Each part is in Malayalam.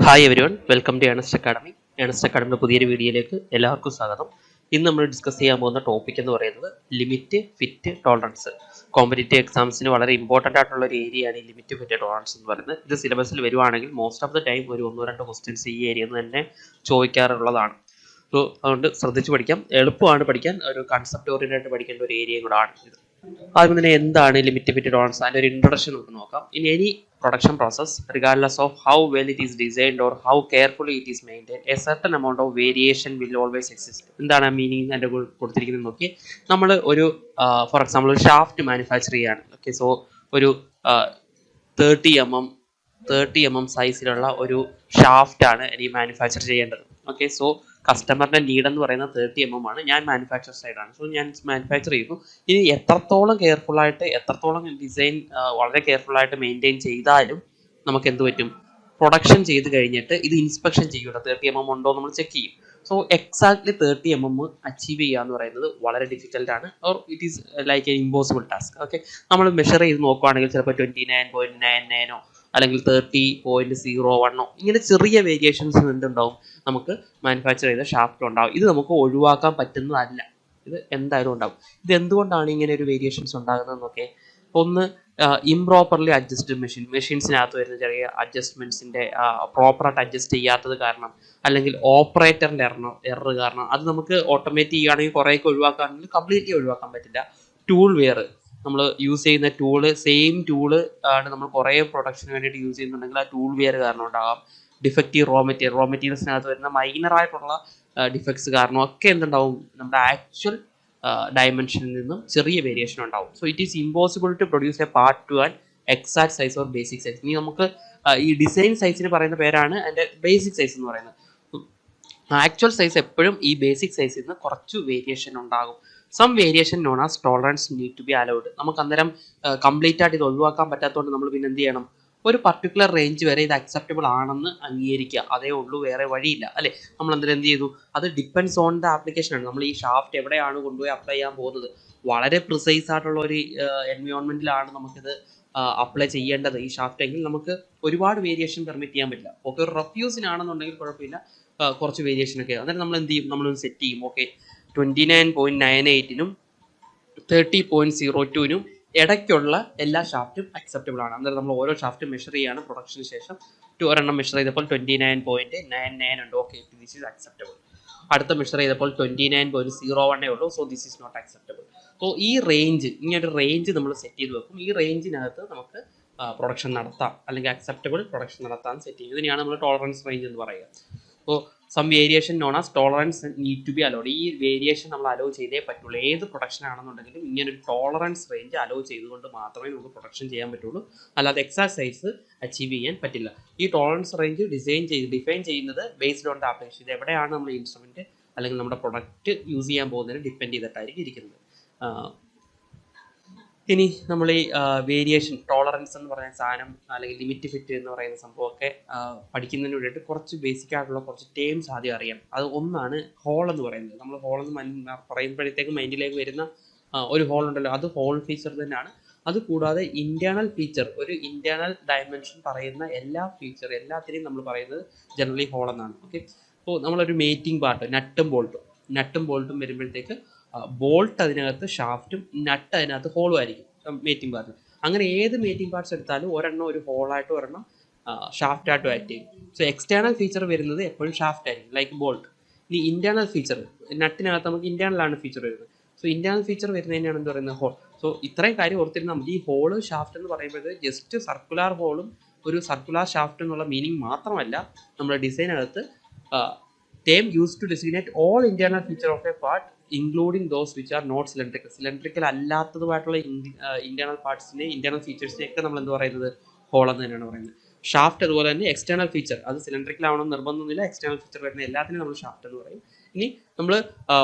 Hi everyone, welcome to Ernest Academy. Ernest അക്കാഡമിയുടെ പുതിയൊരു വീഡിയോയിലേക്ക് എല്ലാവർക്കും സ്വാഗതം. ഇന്ന് നമ്മൾ ഡിസ്കസ് ചെയ്യാൻ പോകുന്ന ടോപ്പിക് എന്ന് പറയുന്നത് ലിമിറ്റ്, ഫിറ്റ്, ടോളറൻസ്. കോമ്പറ്റേറ്റീവ് എക്സാംസിന് വളരെ ഇമ്പോർട്ടൻ്റ് ആയിട്ടുള്ള ഒരു ഏരിയയാണ് ഈ ലിമിറ്റ്, ഫിറ്റ്, ടോളറൻസ് എന്ന് പറയുന്നത്. ഇത് സിലബസിൽ വരുവാണെങ്കിൽ മോസ്റ്റ് ഓഫ് ദ ടൈം ഒരു 1-2 ക്വസ്റ്റ്യൻസ് ഈ ഏരിയയിൽ നിന്ന് തന്നെ ചോദിക്കാറുള്ളതാണ്. സോ അതുകൊണ്ട് ശ്രദ്ധിച്ച് പഠിക്കാം. എളുപ്പമാണ് പഠിക്കാൻ, ഒരു കൺസെപ്റ്റ് ഓറിയൻറ്റഡ് ആയിട്ട് പഠിക്കേണ്ട ഒരു ഏരിയ കൂടെ ആണ് ഇത്. ആദ്യം തന്നെ എന്താണ് ലിമിറ്റ്, ഫിറ്റ്, ടോളറൻസ്, അതിൻ്റെ ഒരു ഇൻട്രൊഡക്ഷൻ നമുക്ക് നോക്കാം. In any production process, regardless of how well it is designed or how carefully it is maintained, a certain amount of variation will always exist. എന്താണ് മീനിങ് എൻ്റെ കൊടുത്തിരിക്കുന്നത് നോക്കി. നമ്മൾ ഒരു ഫോർ എക്സാമ്പിൾ ഒരു ഷാഫ്റ്റ് മാനുഫാക്ചർ ചെയ്യാണ്. ഓക്കെ, സോ ഒരു 30 mm സൈസിലുള്ള ഒരു ഷാഫ്റ്റ് ആണ് എനിക്ക് മാനുഫാക്ചർ ചെയ്യേണ്ടത്. ഓക്കെ, സോ കസ്റ്റമറിന്റെ നീഡ് എന്ന് പറയുന്നത് 30 mm ആണ്. ഞാൻ മാനുഫാക്ചർ സൈഡാണ്, സോ ഞാൻ മാനുഫാക്ചർ ചെയ്യുന്നു. ഇനി എത്രത്തോളം കെയർഫുൾ ആയിട്ട്, എത്രത്തോളം ഡിസൈൻ വളരെ കെയർഫുൾ ആയിട്ട് മെയിൻറ്റെയിൻ ചെയ്താലും നമുക്ക് എന്ത് പറ്റും, പ്രൊഡക്ഷൻ ചെയ്ത് കഴിഞ്ഞിട്ട് ഇത് ഇൻസ്പെക്ഷൻ ചെയ്യൂട്ടോ, 30 mm ഉണ്ടോ നമ്മൾ ചെക്ക് ചെയ്യും. സോ എക്സാക്ട്ലി 30 mm അച്ചീവ് ചെയ്യുക എന്ന് പറയുന്നത് വളരെ ഡിഫിക്കൽട്ട് ആണ്, or it is like an impossible task. Okay, നമ്മൾ മെഷർ ചെയ്ത് നോക്കുകയാണെങ്കിൽ ചിലപ്പോൾ 29.99 അല്ലെങ്കിൽ 30.01 ഇങ്ങനെ ചെറിയ വേരിയേഷൻസ് എന്തുണ്ടാവും, നമുക്ക് മാനുഫാക്ചർ ചെയ്ത ഷാഫ്റ്റ് ഉണ്ടാവും. ഇത് നമുക്ക് ഒഴിവാക്കാൻ പറ്റുന്നതല്ല, ഇത് എന്തായാലും ഉണ്ടാവും. ഇത് എന്തുകൊണ്ടാണ് ഇങ്ങനെ ഒരു വേരിയേഷൻസ് ഉണ്ടാകുന്നതെന്നൊക്കെ, ഒന്ന് ഇംപ്രോപ്പർലി അഡ്ജസ്റ്റഡ് മെഷീൻസിനകത്ത് വരുന്ന ചെറിയ അഡ്ജസ്റ്റ്മെന്റ്സിന്റെ പ്രോപ്പറായിട്ട് അഡ്ജസ്റ്റ് ചെയ്യാത്തത് കാരണം, അല്ലെങ്കിൽ ഓപ്പറേറ്ററിന്റെ എറർ കാരണം. അത് നമുക്ക് ഓട്ടോമേറ്റ് ചെയ്യുകയാണെങ്കിൽ കുറേയൊക്കെ ഒഴിവാക്കാണെങ്കിൽ കംപ്ലീറ്റ്ലി ഒഴിവാക്കാൻ പറ്റില്ല. ടൂൾ വെയർ, നമ്മൾ യൂസ് ചെയ്യുന്ന ടൂള് സെയിം ടൂള് ആണ് നമ്മൾ കുറേ പ്രൊഡക്ഷന് വേണ്ടിയിട്ട് യൂസ് ചെയ്യുന്നുണ്ടെങ്കിൽ ആ ടൂൾ വെയർ കാരണം ഉണ്ടാകാം. ഡിഫക്റ്റീവ് റോ മെറ്റീരിയൽസിനകത്ത് വരുന്ന മൈനറായിട്ടുള്ള ഡിഫക്ട്സ് കാരണം ഒക്കെ എന്തുണ്ടാവും, നമ്മുടെ ആക്ച്വൽ ഡയമെൻഷനിൽ നിന്നും ചെറിയ വേരിയേഷൻ ഉണ്ടാവും. So it is impossible to produce a part to an exact size or basic size. ഇനി നമുക്ക് ഈ ഡിസൈൻ സൈസിന് പറയുന്ന പേരാണ് അതിൻ്റെ ബേസിക് സൈസ് എന്ന് പറയുന്നത്. ആക്ച്വൽ സൈസ് എപ്പോഴും ഈ ബേസിക് സൈസിൽ നിന്ന് കുറച്ച് വേരിയേഷൻ ഉണ്ടാകും. Some variation known as tolerance need to be allowed. നമുക്ക് അന്നേരം കംപ്ലീറ്റ് ആയിട്ട് ഇത് ഒഴിവാക്കാൻ പറ്റാത്തതുകൊണ്ട് നമ്മൾ പിന്നെ എന്ത് ചെയ്യണം, ഒരു പർട്ടിക്കുലർ റേഞ്ച് വരെ ഇത് അക്സെപ്റ്റബിൾ ആണെന്ന് അംഗീകരിക്കുക, അതേ ഉള്ളൂ, വേറെ വഴിയില്ല അല്ലേ. നമ്മൾ എന്ത് ചെയ്തു, അത് ഡിപ്പെൻഡ്സ് ഓൺ ദ ആപ്ലിക്കേഷൻ ആണ്. നമ്മൾ ഈ ഷാഫ്റ്റ് എവിടെയാണ് കൊണ്ടുപോയി അപ്ലൈ ചെയ്യാൻ പോകുന്നത്, വളരെ പ്രിസൈസ് ആയിട്ടുള്ള ഒരു എൻവയോൺമെന്റിലാണ് നമുക്കിത് അപ്ലൈ ചെയ്യേണ്ടത് ഈ ഷാഫ്റ്റ് എങ്കിൽ നമുക്ക് ഒരുപാട് വേരിയേഷൻ പെർമിറ്റ് ചെയ്യാൻ പറ്റില്ല. ഓക്കെ, ഒരു റഫ്യൂസിനാണെന്നുണ്ടെങ്കിൽ കുഴപ്പമില്ല, കുറച്ച് വേരിയേഷൻ ഒക്കെ. അന്നേരം നമ്മൾ എന്ത് ചെയ്യും, നമ്മളൊന്ന് സെറ്റ് ചെയ്യും. ഓക്കെ, 29.98 30.02 ഇടയ്ക്കുള്ള എല്ലാ ഷാഫ്റ്റും അക്സെപ്റ്റബിൾ ആണ്. അന്നേരം നമ്മൾ ഓരോ ഷാഫ്റ്റ് മെഷർ ചെയ്യാണ് പ്രൊഡക്ഷന് ശേഷം. ഒരെണ്ണം മെഷർ ചെയ്തപ്പോൾ 29.99 ഉണ്ട്. Okay, this is acceptable. അടുത്ത മെഷർ ചെയ്തപ്പോൾ 29.01 ഉള്ളൂ, so this is not acceptable. So ഈ റേഞ്ച്, ഇങ്ങനൊരു റേഞ്ച് നമ്മൾ സെറ്റ് ചെയ്ത് വെക്കും. ഈ റേഞ്ചിനകത്ത് നമുക്ക് പ്രൊഡക്ഷൻ നടത്താം, അല്ലെങ്കിൽ അക്സെപ്റ്റബിൾ പ്രൊഡക്ഷൻ നടത്താൻ സെറ്റ് ചെയ്യും. ഇതിനെയാണ് നമ്മൾ ടോളറൻസ് റേഞ്ച് എന്ന് പറയുക. അപ്പോൾ some variation known as tolerance need to be allowed. ഈ വേരിയേഷൻ നമ്മൾ അലോ ചെയ്തേ പറ്റുള്ളൂ. ഏത് പ്രൊഡക്ഷൻ ആണെന്നുണ്ടെങ്കിലും ഇങ്ങനൊരു ടോളറൻസ് റേഞ്ച് അലോ ചെയ്തുകൊണ്ട് മാത്രമേ നമുക്ക് പ്രൊഡക്ഷൻ ചെയ്യാൻ പറ്റുള്ളൂ, അല്ലാതെ എക്സാക്ട് സൈസ് അച്ചീവ് ചെയ്യാൻ പറ്റില്ല. ഈ ടോളറൻസ് റേഞ്ച് ഡിഫൈൻ ചെയ്യുന്നത് ബേസ്ഡ് ഓൺ ദ ആപ്ലിക്കേഷൻ. ഇത് എവിടെയാണ് നമ്മൾ ഇൻസ്ട്രുമെന്റ് അല്ലെങ്കിൽ നമ്മുടെ പ്രൊഡക്റ്റ് യൂസ് ചെയ്യാൻ പോകുന്നതിന് ഡിപ്പെൻഡ് ചെയ്തിട്ടായിരിക്കും ഇരിക്കുന്നത്. ഇനി നമ്മൾ ഈ വേരിയേഷൻ, ടോളറൻസ് എന്ന് പറയുന്ന സാധനം അല്ലെങ്കിൽ ലിമിറ്റ്, ഫിറ്റ് എന്ന് പറയുന്ന സംഭവമൊക്കെ പഠിക്കുന്നതിന് വേണ്ടിയിട്ട് കുറച്ച് ബേസിക് ആയിട്ടുള്ള കുറച്ച് ടേംസ് ആദ്യം അറിയാം. അത് ഒന്നാണ് ഹോൾ എന്ന് പറയുന്നത്. നമ്മൾ ഹോൾ എന്ന് പറയുമ്പോഴത്തേക്കും മൈൻഡിലേക്ക് വരുന്ന ഒരു ഹോൾ ഉണ്ടല്ലോ, അത് ഹോൾ ഫീച്ചർ തന്നെയാണ്. അതുകൂടാതെ ഇന്റേണൽ ഫീച്ചർ, ഒരു ഇന്റേണൽ ഡയമെൻഷൻ പറയുന്ന എല്ലാത്തിനെയും നമ്മൾ പറയുന്നത് ജനറലി ഹോൾ എന്നാണ്. ഓക്കെ, അപ്പോൾ നമ്മളൊരു മേറ്റിംഗ് പാർട്ട്, നട്ടും ബോൾട്ടും വരുമ്പോഴത്തേക്ക് ബോൾട്ട് അതിനകത്ത് ഷാഫ്റ്റും നട്ട് അതിനകത്ത് ഹോളും ആയിരിക്കും മേറ്റിംഗ് പാർട്ട്. അങ്ങനെ ഏത് മേറ്റിംഗ് പാർട്സ് എടുത്താലും ഒരെണ്ണം ഒരു ഹോളായിട്ടും ഒരെണ്ണം ഷാഫ്റ്റായിട്ടും ആക്ട് ചെയ്യും. സോ എക്സ്റ്റേണൽ ഫീച്ചർ വരുന്നത് എപ്പോഴും ഷാഫ്റ്റ് ആയിരിക്കും, ലൈക്ക് ബോൾട്ട്. ഇനി ഇന്റേണൽ ഫീച്ചർ, നട്ടിനകത്ത് നമുക്ക് ഇന്റേണലാണ് ഫീച്ചർ വരുന്നത്. സോ ഇന്റേണൽ ഫീച്ചർ വരുന്നതിനാണ് എന്ത് പറയുന്നത്, ഹോൾ. സോ ഇത്രയും കാര്യം ഓർത്തിരുന്നാൽ മതി. ഈ ഹോള് ഷാഫ്റ്റ് എന്ന് പറയുന്നത് ജസ്റ്റ് സർക്കുലാർ ഹോളും ഒരു സർക്കുലാർ ഷാഫ്റ്റ് എന്നുള്ള മീനിങ് മാത്രമല്ല, നമ്മുടെ ഡിസൈനകത്ത് term used to designate all internal feature of a part including those which are not cylindrical. Cylindrical അല്ലാത്തതുമായിട്ടുള്ള ഇന്റേണൽ പാർട്സിനെ, ഇന്റേണൽ ഫീച്ചേഴ്സിനെയൊക്കെ നമ്മൾ എന്ത് പറയുന്നത്, ഹോൾ എന്ന് തന്നെയാണ് പറയുന്നത്. ഷാഫ്റ്റ് അതുപോലെ തന്നെ എക്സ്റ്റേണൽ ഫീച്ചർ, അത് സിലിണ്ടറിക്കൽ ആവണമെന്ന് നിർബന്ധമൊന്നുമില്ല. എക്സ്റ്റേണൽ ഫീച്ചർ വരുന്ന എല്ലാത്തിനും നമ്മൾ ഷാഫ്റ്റ് എന്ന് പറയും. ഇനി നമ്മൾ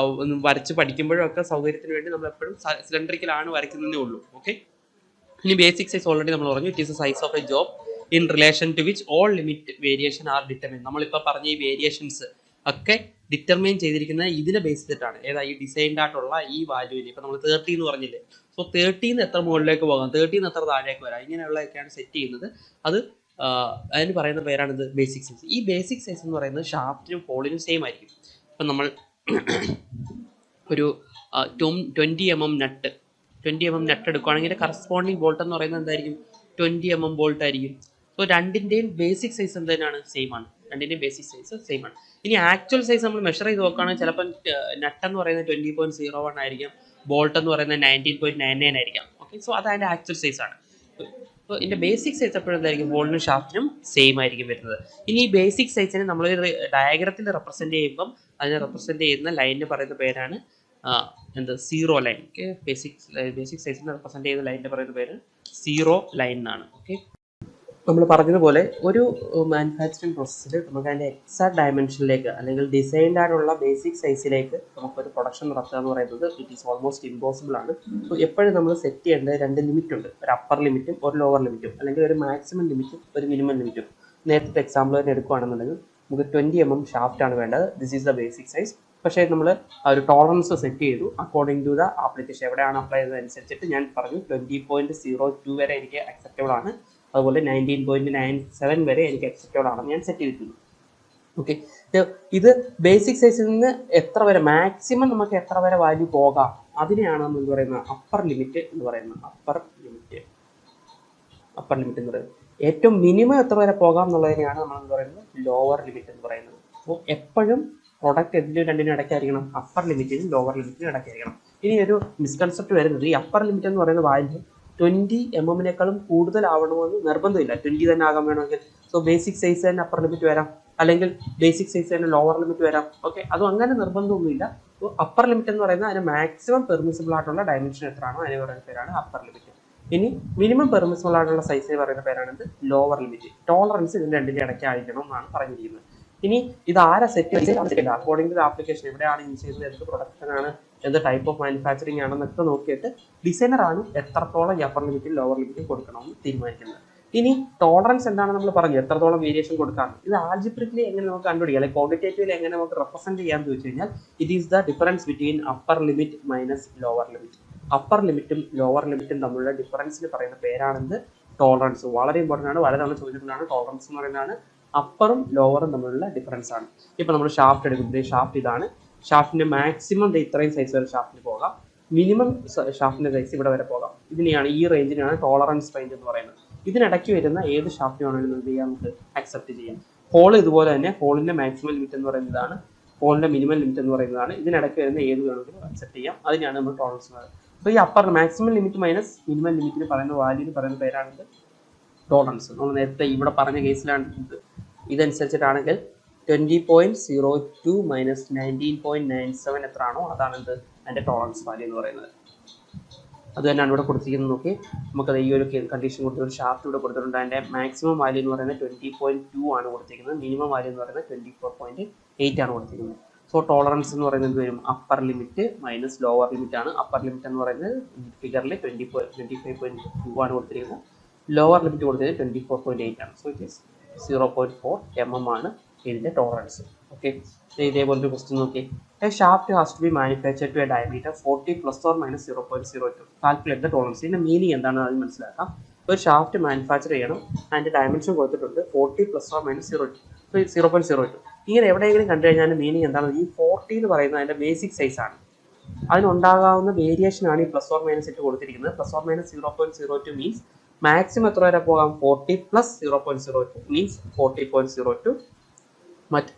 വരച്ച് പഠിക്കുമ്പോഴൊക്കെ സൗകര്യത്തിന് വേണ്ടി നമ്മൾ എപ്പോഴും സിലിണ്ടറിക്കലാണ് വരയ്ക്കുന്നതേ ഉള്ളൂ. ഓക്കെ, ഇനി ബേസിക് സൈസ് ഓൾറെഡി നമ്മൾ പറഞ്ഞു. It is a size of a job in relation to which all limit variation are determined. നമ്മളിപ്പോൾ പറഞ്ഞ ഈ വേരിയേഷൻസ് ഒക്കെ ഡിറ്റർമൈൻ ചെയ്തിരിക്കുന്നത് ഇതിനെ ബേസ് ചെയ്തിട്ടാണ്. ഏതാ, ഈ ഡിസൈൻഡ് ആയിട്ടുള്ള ഈ വാല്യൂവിൽ. ഇപ്പം നമ്മൾ 30 എന്ന് പറഞ്ഞില്ലേ, സോ 30 എത്ര മുകളിലേക്ക് പോകാം, 30 എത്ര താഴേക്ക് വരാം, ഇങ്ങനെയുള്ളതൊക്കെയാണ് സെറ്റ് ചെയ്യുന്നത്. അത് അതിന് പറയുന്ന പേരാണിത് ബേസിക് സൈസ്. ഈ ബേസിക് സൈസ് എന്ന് പറയുന്നത് ഷാഫ്റ്റിനും ഹോളിനും സെയിം ആയിരിക്കും. ഇപ്പം നമ്മൾ ഒരു 20 mm നട്ട് എടുക്കുകയാണെങ്കിൽ കറസ്പോണ്ടിങ് ബോൾട്ട് എന്ന് പറയുന്നത് എന്തായിരിക്കും? 20 mm ബോൾട്ട് ആയിരിക്കും. സോ രണ്ടിൻ്റെയും ബേസിക് സൈസ് എന്തിനാണ്? സെയിം ആണ്. രണ്ടിൻ്റെയും ബേസിക് സൈസ് സെയിം ആണ്. ഇനി ആക്ച്വൽ സൈസ് നമ്മൾ മെഷർ ചെയ്ത് നോക്കുകയാണെങ്കിൽ ചിലപ്പം നട്ട് എന്ന് പറയുന്നത് 20.01 ആയിരിക്കും, ബോൾട്ട് എന്ന് പറയുന്നത് 19.99 ആയിരിക്കാം. ഓക്കെ, സോ അത് അതിൻ്റെ ആക്ച്വൽ സൈസ് ആണ്. അപ്പോൾ ഇതിൻ്റെ ബേസിക് സൈസ് എപ്പോഴും എന്തായിരിക്കും? ഹോളിനും ഷാഫ്റ്റിനും സെയിം ആയിരിക്കും വരുന്നത്. ഇനി ഈ ബേസിക് സൈസിനെ നമ്മൾ ഡയഗ്രത്തിൽ റെപ്രസെൻറ്റ് ചെയ്യുമ്പം അതിനെ റെപ്രസെൻറ്റ് ചെയ്യുന്ന ലൈനിന് പറയുന്ന പേരാണ് സീറോ ലൈൻ. ഓക്കെ, ബേസിക് സൈസിനെ റെപ്രസെൻറ്റ് ചെയ്യുന്ന ലൈനിൻ്റെ പറയുന്ന പേര് സീറോ ലൈൻ എന്നാണ്. ഓക്കെ, നമ്മൾ പറഞ്ഞതുപോലെ ഒരു മാനുഫാക്ചറിങ് പ്രോസസ്സിൽ നമുക്ക് അതിൻ്റെ എക്സാക്ട് ഡയമെൻഷനിലേക്ക് അല്ലെങ്കിൽ ഡിസൈൻഡ് ആയിട്ടുള്ള ബേസിക് സൈസിലേക്ക് നമുക്കൊരു പ്രൊഡക്ഷൻ നടത്തുക എന്ന് പറയുന്നത് ഇറ്റ് ഈസ് ഓൾമോസ്റ്റ് ഇമ്പോസിബിൾ ആണ്. സോ എപ്പോഴും നമ്മൾ സെറ്റ് ചെയ്യേണ്ട രണ്ട് ലിമിറ്റ് ഉണ്ട്, ഒരു അപ്പർ ലിമിറ്റും ഒരു ലോവർ ലിമിറ്റും, അല്ലെങ്കിൽ ഒരു മാക്സിമം ലിമിറ്റും ഒരു മിനിമം ലിമിറ്റും. നേരത്തെ എക്സാമ്പിൾ തന്നെ എടുക്കുകയാണെന്നുണ്ടെങ്കിൽ നമുക്ക് 20 mm ഷാഫ്റ്റ് ആണ് വേണ്ടത്. This is the basic size. പക്ഷേ നമ്മൾ ഒരു ടോളറൻസ് സെറ്റ് ചെയ്തു അക്കോർഡിംഗ് ടു ദ ആപ്ലിക്കേഷൻ, എവിടെയാണ് അപ്ലൈ ചെയ്തതനുസരിച്ചിട്ട്. ഞാൻ പറഞ്ഞു 20.02 വരെ എനിക്ക് അക്സെപ്റ്റബിൾ ആണ്, അതുപോലെ 19.97 വരെ എനിക്ക് അക്സെപ്റ്റബിൾ ആണെന്ന് ഞാൻ സെറ്റ് ചെയ്തിട്ടുണ്ട്. ഓക്കെ, ഇത് ബേസിക് സൈസിൽ നിന്ന് എത്ര വരെ മാക്സിമം നമുക്ക് എത്ര വരെ വാല്യൂ പോകാം അതിനെയാണ് നമ്മൾ എന്ത് പറയുന്നത്? അപ്പർ ലിമിറ്റ് എന്ന് പറയുന്നത്. അപ്പർ ലിമിറ്റ് എന്ന് പറയുന്നത് ഏറ്റവും മിനിമം എത്ര വരെ പോകാം എന്നുള്ളതിനെയാണ് നമ്മൾ എന്ത് പറയുന്നത്? ലോവർ ലിമിറ്റ് എന്ന് പറയുന്നത്. അപ്പോൾ എപ്പോഴും പ്രൊഡക്റ്റ് എന്തിനും രണ്ടിനും ഇടയ്ക്കായിരിക്കണം? Upper ലിമിറ്റിനും lower ലിമിറ്റിനും ഇടയ്ക്കായിരിക്കണം. ഇനി ഒരു മിസ്കൺസെപ്റ്റ് വരുന്നത്, ഈ അപ്പർ ലിമിറ്റ് എന്ന് പറയുന്ന വാല്യൂ 20 mm കൂടുതലാവണമെന്ന് നിർബന്ധമില്ല. 20 തന്നെ ആകാൻ വേണമെങ്കിൽ സോ ബേസിക് സൈസ് തന്നെ അപ്പർ ലിമിറ്റ് വരാം, അല്ലെങ്കിൽ ബേസിക് സൈസ് തന്നെ ലോവർ ലിമിറ്റ് വരാം. ഓക്കെ, അതും അങ്ങനെ നിർബന്ധമൊന്നുമില്ല. സോ അപ്പർ ലിമിറ്റ് എന്ന് പറയുന്നത് അതിന് മാക്സിമം പെർമിസിബിൾ ആയിട്ടുള്ള ഡയമെൻഷൻ എത്രയാണോ അതിന് പറയുന്ന പേരാണ് അപ്പർ ലിമിറ്റ്. ഇനി മിനിമം പെർമിസിബിൾ ആയിട്ടുള്ള സൈസിന് പറയുന്ന പേരാണ് ലോവർ ലിമിറ്റ്. ടോളറൻസ് ഇതിന് രണ്ടിൻ്റെ ഇടയ്ക്ക് ആയിരിക്കണം എന്നാണ് പറഞ്ഞിരിക്കുന്നത്. ഇനി ഇത് ആരാ സെറ്റ് ചെയ്തില്ല അക്കോർഡിംഗ് ടു ആപ്ലിക്കേഷൻ, എവിടെയാണ് യൂസ് ചെയ്യുന്നത്, എന്ത് പ്രൊഡക്ഷനാണ്, എന്ത് ടൈപ്പ് ഓഫ് മാനുഫാക്ചറിങ് ആണെന്നൊക്കെ നോക്കിയിട്ട് ഡിസൈനറാണ് എത്രത്തോളം ഈ അപ്പർ ലിമിറ്റും ലോവർ ലിമിറ്റും കൊടുക്കണമെന്ന് തീരുമാനിക്കുന്നത്. ഇനി ടോളറൻസ് എന്താണ് നമ്മൾ പറഞ്ഞു, എത്രത്തോളം വേരിയേഷൻ കൊടുക്കാമെന്ന്. ഇത് ആൽജിബ്രിക്കലി എങ്ങനെ നമുക്ക് കണ്ടുപിടിക്കാം, അല്ലെങ്കിൽ ക്വാണ്ടിറ്റേറ്റീവ്ലി എങ്ങനെ നമുക്ക് റെപ്രസെന്റ് ചെയ്യാമെന്ന് ചോദിച്ചു കഴിഞ്ഞാൽ it is the difference between upper limit minus lower limit. Upper ലിമിറ്റും ലോവർ ലിമിറ്റും തമ്മിലുള്ള ഡിഫറൻസിന് പറയുന്ന പേരാണെന്ത്? ടോളറൻസ്. വളരെ ഇമ്പോർട്ടൻ്റ് ആണ്, വളരെ തവണ ചോദിച്ചിട്ടുള്ളതാണ്. ടോളറൻസ് എന്ന് പറയുന്നതാണ് അപ്പറും ലോവറും തമ്മിലുള്ള ഡിഫറൻസ് ആണ്. ഇപ്പം നമ്മൾ ഷാഫ്റ്റ് എടുക്കുന്നത്, ഷാഫ്റ്റ് ഇതാണ്. ഷാഫ്റ്റിന്റെ മാക്സിമം ഇത്രയും സൈസ് വരെ ഷാഫ്റ്റിന് പോകാം, മിനിമം ഷാഫ്റ്റിന്റെ സൈസ് ഇവിടെ വരെ പോകാം. ഇതിനെയാണ്, ഈ റേഞ്ചിനാണ് ടോളറൻസ് റേഞ്ച് എന്ന് പറയുന്നത്. ഇതിനിടയ്ക്ക് വരുന്ന ഏത് ഷാഫ്റ്റ് വേണമെങ്കിലും എന്ത് ചെയ്യാം, നമുക്ക് അക്സെപ്റ്റ് ചെയ്യാം. ഹോൾ ഇതുപോലെ തന്നെ, ഹോളിന്റെ മാക്സിമം ലിമിറ്റ് എന്ന് പറയുന്നതാണ്, ഹോളിന്റെ മിനിമം ലിമിറ്റ് എന്ന് പറയുന്നതാണ്. ഇതിനിടയ്ക്ക് വരുന്ന ഏത് വേണമെങ്കിലും അക്സെപ്റ്റ് ചെയ്യാം. അതിനാണ് നമ്മൾ ടോളറൻസ് പറയുന്നത്. അപ്പോൾ ഈ upper maximum limit minus minimum ലിമിറ്റിന് പറയുന്ന വാല്യൂന് പറയുന്ന പേരാണിത് ടോളറൻസ്. നമ്മൾ നേരത്തെ ഇവിടെ പറഞ്ഞ കേസിലാണ് ഇതനുസരിച്ചിട്ടാണെങ്കിൽ 20.02 മൈനസ് 19.97 എത്രയാണോ അതാണ് എന്ത് അതിൻ്റെ ടോളറൻസ് വാല്യൂ എന്ന് പറയുന്നത്. അത് തന്നെയാണ് ഇവിടെ കൊടുത്തിരിക്കുന്നത്. നോക്കി, നമുക്കത് ഈ ഒരു കണ്ടീഷൻ കൊടുത്ത് ഒരു ഷാഫ്റ്റ് ഇവിടെ കൊടുത്തിട്ടുണ്ട്. അതിൻ്റെ മാക്സിമം വാല്യൂ എന്ന് പറയുന്നത് 20.2 ആണ് കൊടുത്തിരിക്കുന്നത്, മിനിമം വാല്യൂ എന്ന് പറയുന്നത് 24.8 ആണ് കൊടുത്തിരിക്കുന്നത്. സോ ടോളറൻസ് എന്ന് പറയുന്നത് വരും upper limit minus lower limit ആണ്. അപ്പർ ലിമിറ്റ് എന്ന് പറയുന്നത് ഫിഗറിൽ 25.2 ആണ് കൊടുത്തിരിക്കുന്നത്, ലോവർ ലിമിറ്റ് കൊടുത്തത് 24.8 ആണ്. സോ ഇറ്റ് ഈസ് 0.4 mm ആണ് ഇതിൻ്റെ ടോളറൻസ്. ഓക്കെ, ഇതേപോലൊരു ക്വസ്റ്റ്യൻ നോക്കി. A shaft has to be manufactured to a diameter 40 ± -0.02. Calculate the tolerance. ഇതിൻ്റെ മീനിങ് എന്താണെന്ന് അത് മനസ്സിലാക്കാം. ഒരു ഷാഫ്റ്റ് മാനുഫാക്ചർ ചെയ്യണം, അതിൻ്റെ ഡയമെൻഷൻ കൊടുത്തിട്ടുണ്ട് 40 ± 0.02. ഇങ്ങനെ എവിടെയെങ്കിലും കണ്ടു കഴിഞ്ഞാൽ മീനിങ് എന്താണ്? ഈ 40 എന്ന് പറയുന്നത് അതിൻ്റെ ബേസിക് സൈസ് ആണ്. അതിനുണ്ടാകാവുന്ന വേരിയേഷൻ ആണ് ഈ ± ഇട്ട് കൊടുത്തിരിക്കുന്നത്. ±0.02 മീൻസ് മാക്സിമം എത്ര വരെ പോകാം? 40 + 0.02 മീൻസ് 40.02. മറ്റ്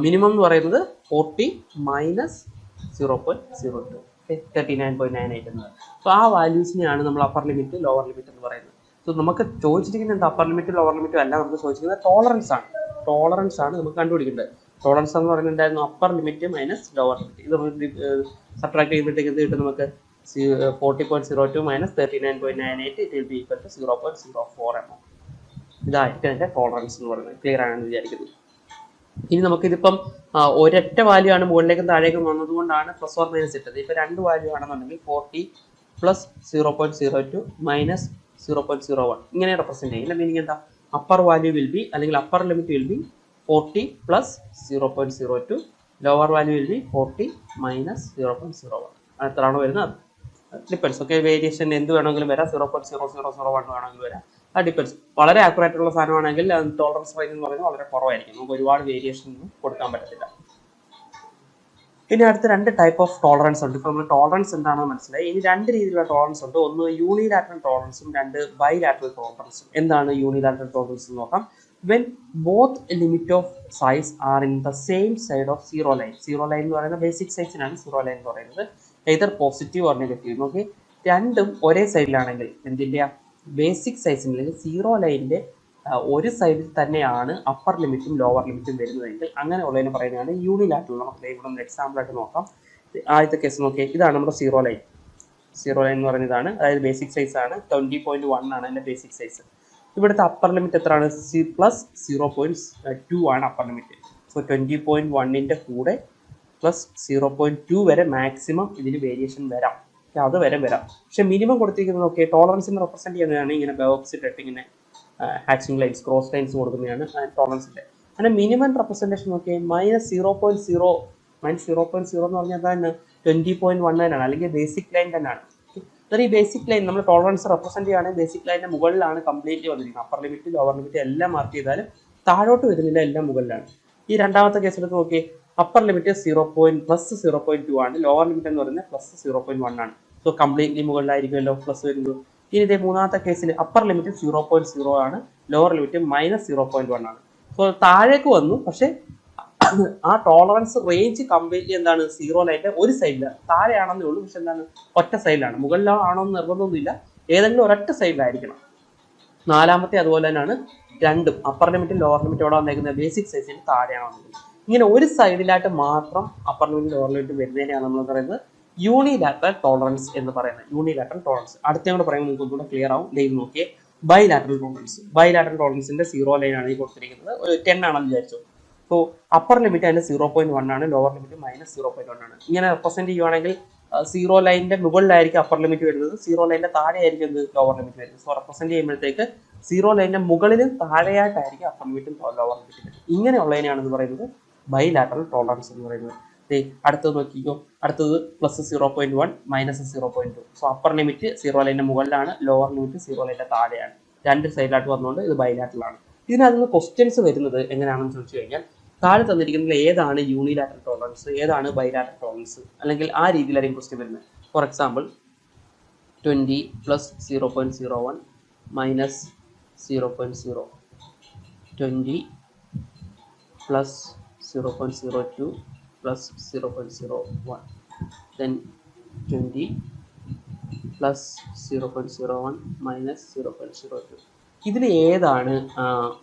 മിനിമം എന്ന് പറയുന്നത് 40 - 0.02, 39.98 എന്നത്. സോ ആ വാല്യൂസിനെയാണ് നമ്മൾ അപ്പർ ലിമിറ്റ് ലോവർ ലിമിറ്റ് എന്ന് പറയുന്നത്. സോ നമുക്ക് ചോദിച്ചിരിക്കുന്നത് അപ്പർ ലിമിറ്റും ലോവർ ലിമിറ്റും അല്ല, നമുക്ക് ചോദിച്ചിരിക്കുന്നത് ടോളറൻസ് ആണ്. ടോളറൻസ് ആണ് നമുക്ക് കണ്ടുപിടിക്കേണ്ടത്. ടോളറൻസ് എന്ന് പറയുന്നുണ്ടായിരുന്നു upper limit minus lower limit. ഇത് നമ്മൾ സബ്ട്രാക്ട് ചെയ്യുമ്പോഴത്തേക്ക് എന്ത് കിട്ടും? നമുക്ക് 40.02 - 39.98 it will be equal to 0.04 mm. ഇതായിരിക്കും അതിൻ്റെ ടോളറൻസ് എന്ന് പറയുന്നത്. ക്ലിയർ ആണെന്ന് വിചാരിക്കുന്നു. ഇനി നമുക്കിതിപ്പം ഒരൊറ്റ വാല്യൂ ആണ് മുകളിലേക്കും താഴേക്കും വന്നതുകൊണ്ടാണ് ± ഇട്ടത്. ഇപ്പം രണ്ട് വാല്യൂ ആണെന്നുണ്ടെങ്കിൽ 40 + 0.02 - 0.01 ഇങ്ങനെ റെപ്രസെന്റ് ചെയ്യും. ഇതിന്റെ മീനിങ് എന്താ? അപ്പർ വാല്യൂ വിൽ ബി, അല്ലെങ്കിൽ upper limit will be 40 + 0.02, lower value will be 40 - 0.01. എത്രയാണോ വരുന്നത് ഡിപ്പെൻസ്. ഓക്കെ, വേരിയേഷൻ എന്ത് വേണമെങ്കിലും വരാം, 0.0001 വേണമെങ്കിലും വരാം, അത് ഡിപ്പെൻസ്. വളരെ ആക്യുറേറ്റ് ഉള്ള സാധനമാണെങ്കിൽ ടോളറൻസ് റേഞ്ച് എന്ന് പറയുന്നത് വളരെ കുറവായിരിക്കും, നമുക്ക് ഒരുപാട് വേരിയേഷൻ ഒന്നും കൊടുക്കാൻ പറ്റത്തില്ല. ഇനി അടുത്ത രണ്ട് ടൈപ്പ് ഓഫ് ടോളറൻസ് ഉണ്ട്. ഇപ്പോൾ നമ്മൾ ടോളറൻസ് എന്താണെന്ന് മനസ്സിലായി. ഇനി രണ്ട് രീതിയിലുള്ള ടോളറൻസ് ഉണ്ട്. ഒന്ന് യൂണിലാറ്ററൽ ടോളറൻസും രണ്ട് ബൈലാറ്ററൽ ടോളറൻസും. എന്താണ് യൂണിലാറ്ററൽ ടോളറൻസ് എന്ന് നോക്കാം. when both limit of size are in the same side of zero line. Zero line എന്ന് പറയുന്നത് ബേസിക് സൈസിനാണ് സീറോ ലൈൻ എന്ന് പറയുന്നത്. either positive or negative. Okay, രണ്ടും ഒരേ സൈഡിലാണെങ്കിൽ എന്തിൻ്റെ ബേസിക് സൈസിന് സീറോ ലൈനിൻ്റെ ഒരു സൈഡിൽ തന്നെയാണ് അപ്പർ ലിമിറ്റും ലോവർ ലിമിറ്റും വരുന്നതെങ്കിൽ അങ്ങനെ ഉള്ളതിന് പറയുന്നതാണ് യൂണിലാറ്ററൽ. നമുക്ക് ഇവിടെ ഒന്ന് എക്സാമ്പിൾ ആയിട്ട് നോക്കാം. ആദ്യത്തെ കേസ് നോക്കിയാൽ ഇതാണ് നമ്മുടെ സീറോ ലൈൻ. സീറോ ലൈൻ എന്ന് പറയുന്നതാണ്, അതായത് ബേസിക് സൈസ് ആണ് 20.1 ആണ് അതിൻ്റെ ബേസിക് സൈസ്. ഇവിടുത്തെ അപ്പർ ലിമിറ്റ് എത്രയാണ്? പ്ലസ് 0.2 ആണ് അപ്പർ ലിമിറ്റ്. സോ 20.1ൻ്റെ കൂടെ പ്ലസ് 0.2 വരെ മാക്സിമം ഇതിന് വേരിയേഷൻ വരാം, അത് വരെ വരാം. പക്ഷെ മിനിമം കൊടുത്തിരിക്കുന്നത് ഓക്കെ ടോളറൻസിനെ റെപ്രസെന്റ് ചെയ്യുന്നതാണ് ഇങ്ങനെ ബോക്സിട്ട് ഇങ്ങനെ ഹാച്ചിങ് ലൈൻസ് ക്രോസ് ലൈൻസ് കൊടുക്കുന്നതാണ് ടോളറൻസിൻ്റെ. അങ്ങനെ മിനിമം റെപ്രസെൻറ്റേഷൻ നോക്കി -0.0 എന്ന് പറഞ്ഞാൽ അതാണ് 20.1 ആണ്, അല്ലെങ്കിൽ ബേസിക് ലൈൻ തന്നെയാണ്. ഈ ബേസിക് ലൈൻ നമ്മൾ ടോളറൻസ് റെപ്രസെന്റ് ചെയ്യുകയാണെങ്കിൽ ബേസിക് ലൈനിന്റെ മുകളിലാണ് കംപ്ലീറ്റ്ലി വന്നിരിക്കുന്നത്. അപ്പർ ലിമിറ്റ് ലോവർ ലിമിറ്റ് എല്ലാം മാർക്ക് ചെയ്താലും താഴോട്ട് വരുന്നില്ല, എല്ലാം മുകളിലാണ്. ഈ രണ്ടാമത്തെ കേസ് എടുത്ത് നോക്കി, അപ്പർ ലിമിറ്റ് പ്ലസ് 0.2 ആണ്, ലോവർ ലിമിറ്റ് എന്ന് പറയുന്നത് പ്ലസ് 0.1 ആണ്. സോ കംപ്ലീറ്റ്ലി മുകളിലായിരിക്കുമല്ലോ പ്ലസ് വരുന്നത്. ഇനി ഇതേ മൂന്നാമത്തെ കേസിൽ അപ്പർ ലിമിറ്റ് 0.0 ആണ്, ലോവർ ലിമിറ്റ് -0.1 ആണ്. സോ താഴേക്ക് വന്നു, പക്ഷെ ആ ടോളറൻസ് റേഞ്ച് കംപ്ലീറ്റ്ലി എന്താണ് സീറോ ലൈൻ്റെ ഒരു സൈഡിലാണ്, താഴെയാണെന്നേ ഉള്ളൂ. പക്ഷെ എന്താണ് ഒറ്റ സൈഡിലാണ്, മുകളിലോ ആണോ എന്ന് നിർബന്ധമൊന്നുമില്ല, ഏതെങ്കിലും ഒരൊറ്റ സൈഡിലായിരിക്കണം. നാലാമത്തെ അതുപോലെ തന്നെയാണ്, രണ്ടും അപ്പർ ലിമിറ്റും ലോവർ ലിമിറ്റും അവിടെ വന്നേക്കുന്നത് ബേസിക് സൈസിന് താഴെയാണോ. ഇങ്ങനെ ഒരു സൈഡിലായിട്ട് മാത്രം അപ്പർ ലിമിറ്റും ലോവർ ലിമിറ്റും വരുന്നതിനെയാണ് നമ്മൾ പറയുന്നത് യൂണിലാറ്ററൽ ടോളറൻസ് എന്ന് പറയുന്നത്. യൂണിലാറ്ററൽ ടോളറൻസ് അടുത്ത കൂടെ പറയുമ്പോൾ നിങ്ങൾക്ക് ഒന്നുകൂടെ ക്ലിയർ ആവും. ലൈൻ നോക്കിയേ, ബൈലാറ്ററൽ ടോളറൻസ്. ബൈലാറ്ററൽ ടോളറൻസിന്റെ സീറോ ലൈൻ ആണ് ഈ കൊടുത്തിരിക്കുന്നത്, ഒരു 10 ആണെന്ന് വിചാരിച്ചു. സോ അപ്പർ ലിമിറ്റ് അതിന് 0.1 ആണ്, ലോവർ ലിമിറ്റ് -0.1 ആണ്. ഇങ്ങനെ റെപ്രസെന്റ് ചെയ്യുവാണെങ്കിൽ സീറോ ലൈനിന്റെ മുകളിലായിരിക്കും അപ്പർ ലിമിറ്റ് വരുന്നത്, സീറോ ലൈനിന്റെ താഴെ ആയിരിക്കും ലോവർ ലിമിറ്റ് വരുന്നത്. സോ റെപ്രസെന്റ് ചെയ്യുമ്പോഴത്തേക്ക് സീറോ ലൈനിന്റെ മുകളിലും താഴെയായിട്ടായിരിക്കും അപ്പർ ലിമിറ്റും ലോവർ ലിമിറ്റും. ഇങ്ങനെയുള്ളതിനെയാണ് എന്ന് പറയുന്നത് ബൈലാറ്ററൽ ടോളറൻസ് എന്ന് പറയുന്നത്. അടുത്തത് നോക്കിക്കോ, അടുത്തത് +0.1 -0.2. സോ അപ്പർ ലിമിറ്റ് സീറോ ലൈനിന്റെ മുകളിലാണ്, ലോവർ ലിമിറ്റ് സീറോ ലൈനിന്റെ താഴെയാണ്. രണ്ട് സൈഡിലായിട്ട് വന്നുകൊണ്ട് ഇത് ബൈലാറ്ററൽ ആണ്. ഇതിനകത്ത് ക്വസ്റ്റ്യൻസ് വരുന്നത് എങ്ങനെയാണെന്ന് ചോദിച്ചു കഴിഞ്ഞാൽ, താഴെ തന്നിരിക്കുന്നത് ഏതാണ് യൂണിലാറ്ററൽ ടോളറൻസ്, ഏതാണ് ബൈലാറ്ററൽ ടോളറൻസ്, അല്ലെങ്കിൽ ആ രീതിയിലായിരിക്കും ക്വസ്റ്റ്യൻ വരുന്നത്. For example 20 + 0.01 -0.0, 20 + 0.02 + 0.01, then 20 + 0.01 -0.02. ഇതിൽ ഏതാണ്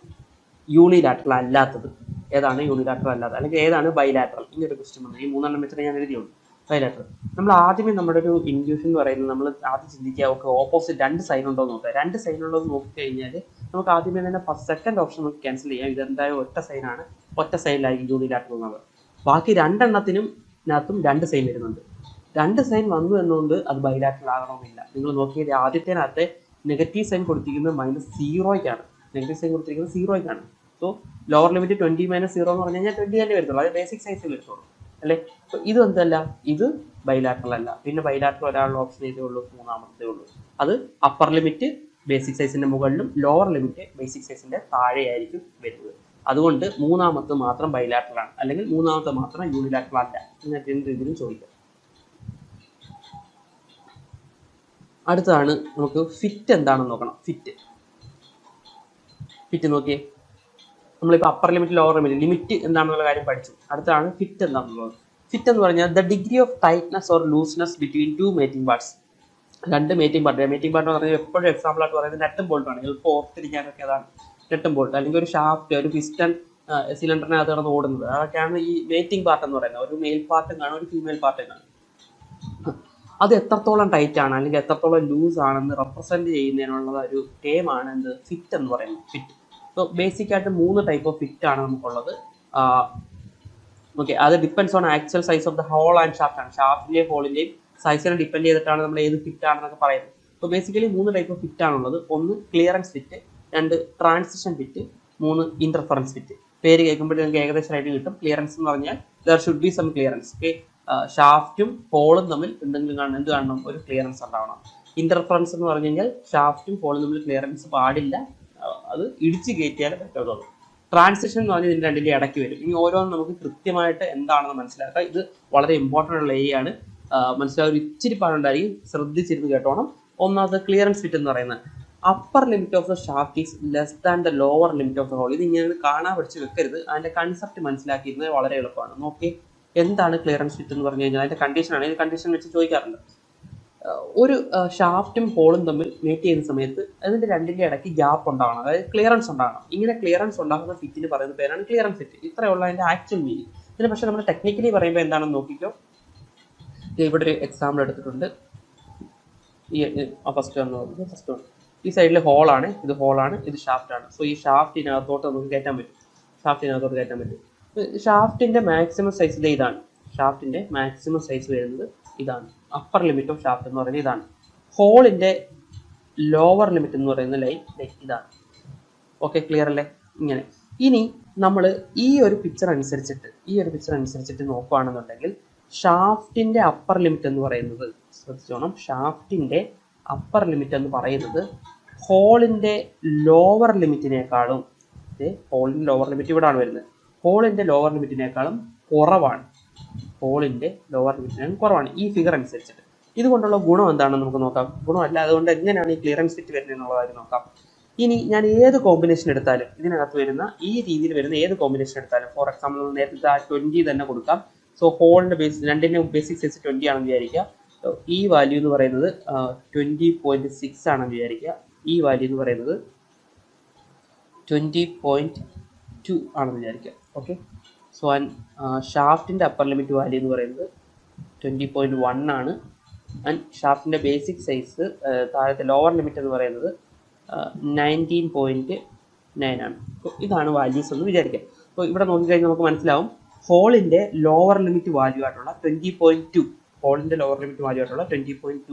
യൂണിലാറ്ററൽ അല്ലാത്തത്, ഏതാണ് യൂണിലാറ്ററൽ അല്ലാത്തത്, അല്ലെങ്കിൽ ഏതാണ് ബൈലാറ്ററൽ? ഇങ്ങനൊരു ക്വസ്റ്റ്യൻ വന്നു. ഈ മൂന്നെണ്ണം വെച്ചിട്ട് ഞാൻ എഴുതിയുള്ളൂ ബൈലാറ്ററൽ. നമ്മൾ ആദ്യമേ നമ്മുടെ ഒരു ഇൻഡ്യൂഷൻ എന്ന് പറയുന്നത്, നമ്മൾ ആദ്യം ചിന്തിക്കുക ഒക്കെ ഓപ്പോസിറ്റ് രണ്ട് സൈൻ ഉണ്ടോ എന്ന് നോക്കുക. രണ്ട് സൈൻ ഉണ്ടോ എന്ന് നോക്കിക്കഴിഞ്ഞാൽ നമുക്ക് ആദ്യമേ തന്നെ സെക്കൻഡ് ഓപ്ഷൻ നമുക്ക് ക്യാൻസൽ ചെയ്യാം. ഇതെന്തായാലും ഒറ്റ സൈനാണ്, ഒറ്റ സൈഡിലായിരിക്കും യൂണിലാറ്ററൽ എന്നുള്ളത്. ബാക്കി രണ്ടെണ്ണത്തിനും രണ്ട് സൈൻ വരുന്നുണ്ട്. രണ്ട് സൈൻ വന്നു എന്നുകൊണ്ട് അത് ബൈലാറ്ററൽ ആകണമെന്നില്ല. നിങ്ങൾ നോക്കിയത് ആദ്യത്തേനകത്തെ നെഗറ്റീവ് സൈൻ കൊടുത്തിരിക്കുന്നത് -0ക്കാണ്, നെഗറ്റീവ് സൈൻ കൊടുത്തിരിക്കുന്നത് 0ക്കാണ്. സോ ലോവർ ലിമിറ്റ് 20 - 0 എന്ന് പറഞ്ഞു കഴിഞ്ഞാൽ 20 തന്നെ വരുത്തുള്ളൂ, അത് ബേസിക് സൈസിൽ വരുത്തുള്ളൂ അല്ലേ. സോ ഇത് എന്തല്ല, ഇത് ബൈലാറ്ററൽ അല്ല. പിന്നെ ബൈലാറ്ററൽ ഒരാളുടെ ഓപ്ഷൻ ഇതേ ഉള്ളൂ, മൂന്നാമത്തേ ഉള്ളൂ. അത് അപ്പർ ലിമിറ്റ് ബേസിക് സൈസിന്റെ മുകളിലും ലോവർ ലിമിറ്റ് ബേസിക് സൈസിന്റെ താഴെയായിരിക്കും വരുന്നത്. അതുകൊണ്ട് മൂന്നാമത്തെ മാത്രം ബൈലാറ്ററൽ ആണ്, അല്ലെങ്കിൽ മൂന്നാമത്തെ മാത്രം യൂണിലാറ്ററൽ അല്ല. ഇങ്ങനത്തെ എന്ത് രീതിയിലും ചോദിക്കാം. അടുത്തതാണ് നമുക്ക് ഫിറ്റ് എന്താണെന്ന് നോക്കണം. ഫിറ്റ് നോക്കിയേ, നമ്മളിപ്പോൾ അപ്പർ ലിമിറ്റ് ലോവർ ലിമിറ്റ് എന്താണെന്നുള്ള കാര്യം പഠിച്ചു. അടുത്താണ് ഫിറ്റ് എന്താണെന്നുള്ളത്. ഫിറ്റ് എന്ന് പറഞ്ഞാൽ the degree of tightness or looseness between two mating parts. രണ്ട് മേറ്റിംഗ് പാർട്ട് എന്ന് പറഞ്ഞാൽ എപ്പോഴും എക്സാമ്പിൾ ആയിട്ട് പറയുന്നത് നെട്ടും ബോൾട്ടാണ്. എളുപ്പം ഓർത്തിരിക്കാനൊക്കെ അതാണ് നെട്ടും ബോൾട്ട്. അല്ലെങ്കിൽ ഒരു ഷാഫ്റ്റ്, ഒരു പിസ്റ്റൺ സിലിണ്ടറിനകത്ത് കിടന്ന് ഓടുന്നത്, അതൊക്കെയാണ് ഈ മേറ്റിംഗ് പാർട്ട് എന്ന് പറയുന്നത്. ഒരു മെയിൽ പാർട്ടും കാണും, ഒരു ഫീമെയിൽ പാർട്ടും കാണും. അത് എത്രത്തോളം ടൈറ്റ് ആണ് അല്ലെങ്കിൽ എത്രത്തോളം ലൂസ് ആണെന്ന് റെപ്രസെന്റ് ചെയ്യുന്നതിനുള്ള ഒരു ടേമാണ് എന്ത്, ഫിറ്റ് എന്ന് പറയുന്നത്. ഫിറ്റ്. സോ ബേസിക് ആയിട്ട് 3 ടൈപ്പ് ഓഫ് ഫിറ്റ് ആണ് നമുക്കുള്ളത്. ഓക്കെ, അത് depends on actual size of the hole and shaft ആണ്. ഷാഫ്റ്റിന്റെയും ഹോളിന്റെയും സൈസിനെ ഡിപ്പെൻഡ് ചെയ്തിട്ടാണ് നമ്മൾ ഏത് ഫിറ്റ് ആണെന്നൊക്കെ പറയുന്നത്. So basically 3 type of fit ആണുള്ളത്. ഒന്ന് clearance fit, 2 transition fit, 3 interference fit. പേര് കേൾക്കുമ്പോൾ നിങ്ങൾക്ക് ഏകദേശം ആയിട്ട് കിട്ടും. ക്ലിയറൻസ് എന്ന് പറഞ്ഞാൽ there should be some clearance. Okay, ഷാഫ്റ്റും ഹോളും തമ്മിൽ എന്തെങ്കിലും എന്ത് കാണണം, ഒരു ക്ലിയറൻസ് ഉണ്ടാവണം. ഇന്റർഫറൻസ് എന്ന് പറഞ്ഞു കഴിഞ്ഞാൽ ഷാഫ്റ്റും ഹോളും തമ്മിൽ ക്ലിയറൻസ് പാടില്ല, അത് ഇടിച്ചു കയറ്റിയാലേ പറ്റുള്ളൂ. ട്രാൻസിഷൻ എന്ന് പറഞ്ഞാൽ ഇതിന്റെ രണ്ടിന്റെ ഇടയ്ക്ക് വരും. ഇനി ഓരോന്നും നമുക്ക് കൃത്യമായിട്ട് എന്താണെന്ന് മനസ്സിലാക്കാം. ഇത് വളരെ ഇമ്പോർട്ടൻ്റ് ഉള്ള ഏരിയ ആണ്, മനസ്സിലാവും. ഇച്ചിരി പാടുണ്ടായിരിക്കും, ശ്രദ്ധിച്ചിരുന്ന് കേട്ടോണം. ഒന്നാമത് ക്ലിയറൻസ് ഫിറ്റ് എന്ന് പറയുന്നത് upper limit of the shaft is less than the lower limit of the hole. ഇത് ഇങ്ങനെ കാണാൻ പഠിച്ച് വെക്കരുത്, അതിന്റെ കൺസെപ്റ്റ് മനസ്സിലാക്കിയിരുന്നത് വളരെ എളുപ്പമാണ്. നോക്കി, എന്താണ് ക്ലിയറൻസ് ഫിറ്റ് എന്ന് പറഞ്ഞു കഴിഞ്ഞാൽ അതിന്റെ കണ്ടീഷനാണ്. ഇത് കണ്ടീഷൻ വെച്ച് ചോദിക്കാറുണ്ട്. ഒരു ഷാഫ്റ്റും ഹോളും തമ്മിൽ മീറ്റ് ചെയ്യുന്ന സമയത്ത് അതിന്റെ രണ്ടിന്റെ ഇടയ്ക്ക് ഗ്യാപ്പ് ഉണ്ടാവണം, അതായത് ക്ലിയറൻസ് ഉണ്ടാകണം. ഇങ്ങനെ ക്ലിയറൻസ് ഉണ്ടാകുന്ന ഫിറ്റിന് പറയുന്ന പേരാണ് ക്ലിയറൻസ് ഫിറ്റ്. ഇത്രയുള്ള അതിന്റെ ആക്ച്വൽ മീനിങ്. ഇതിന് പക്ഷെ നമ്മൾ ടെക്നിക്കലി പറയുമ്പോൾ എന്താണെന്ന് നോക്കിക്കോ. ഇവിടെ ഒരു എക്സാമ്പിൾ എടുത്തിട്ടുണ്ട്. ഈ ഫസ്റ്റ് വൺ ഈ സൈഡിൽ ഹോളാണ്, ഇത് ഹോളാണ്, ഇത് ഷാഫ്റ്റാണ്. സോ ഈ ഷാഫ്റ്റിനകത്തോട്ട് നമുക്ക് കയറ്റാൻ പറ്റും, ഷാഫ്റ്റിന്റെ മാക്സിമം സൈസ് ഇതാണ്. ഷാഫ്റ്റിന്റെ മാക്സിമം സൈസ് വരുന്നത് ഇതാണ്. അപ്പർ ലിമിറ്റ് ഓഫ് ഷാഫ്റ്റ് എന്ന് പറയുന്നത് ഇതാണ്. ഹോളിന്റെ ലോവർ ലിമിറ്റ് എന്ന് പറയുന്ന ലൈൻ ഇതാണ്. ഓക്കെ, ക്ലിയർ അല്ലേ? ഇങ്ങനെ. ഇനി നമ്മൾ ഈ ഒരു പിക്ചർ അനുസരിച്ചിട്ട് നോക്കുകയാണെന്നുണ്ടെങ്കിൽ ഷാഫ്റ്റിന്റെ അപ്പർ ലിമിറ്റ് എന്ന് പറയുന്നത്, ശ്രദ്ധിച്ചോണം, ഷാഫ്റ്റിന്റെ അപ്പർ ലിമിറ്റ് എന്ന് പറയുന്നത് ഹോളിന്റെ ലോവർ ലിമിറ്റിനേക്കാളും, ഹോളിന്റെ ലോവർ ലിമിറ്റ് ഇവിടാണ് വരുന്നത്, ഹോളിന്റെ ലോവർ ലിമിറ്റിനേക്കാളും കുറവാണ്. ഈ ഫിഗർ അനുസരിച്ചിട്ട്. ഇതുകൊണ്ടുള്ള ഗുണം എന്താണെന്ന് നമുക്ക് നോക്കാം. ഗുണമല്ല, അതുകൊണ്ട് എങ്ങനെയാണ് ഈ ക്ലിയറൻസ് ഫിറ്റ് വരുന്നത് എന്നുള്ള കാര്യം നോക്കാം. ഇനി ഞാൻ ഏത് കോമ്പിനേഷൻ എടുത്താലും, ഇതിനകത്ത് വരുന്ന ഈ രീതിയിൽ വരുന്ന ഏത് കോമ്പിനേഷൻ എടുത്താലും, ഫോർ എക്സാമ്പിൾ നേരത്തെ 20 തന്നെ കൊടുക്കാം. സോ ഹോളിന്റെ രണ്ടിന്റെ ബേസിക് സൈസ് 20 ആണെന്ന് വിചാരിക്കുക. ഈ വാല്യൂ എന്ന് പറയുന്നത് 20.6 ആണെന്ന് വിചാരിക്കുക. ഈ വാല്യൂ എന്ന് പറയുന്നത് 20.2 ആണെന്ന് വിചാരിക്കുക. ഓക്കെ, സോ ഷാഫ്റ്റിന്റെ അപ്പർ ലിമിറ്റ് വാല്യൂ എന്ന് പറയുന്നത് 20.1 ആണ്. ആൻഡ് ഷാഫ്റ്റിന്റെ ബേസിക് സൈസ് താഴത്തെ ലോവർ ലിമിറ്റ് എന്ന് പറയുന്നത് 19.9 ആണ്. ഇതാണ് വാല്യൂസ് എന്ന് വിചാരിക്കാം. അപ്പോൾ ഇവിടെ നോക്കിക്കഴിഞ്ഞാൽ നമുക്ക് മനസ്സിലാവും ഹോളിന്റെ ലോവർ ലിമിറ്റ് വാല്യൂ ആയിട്ടുള്ള 20.2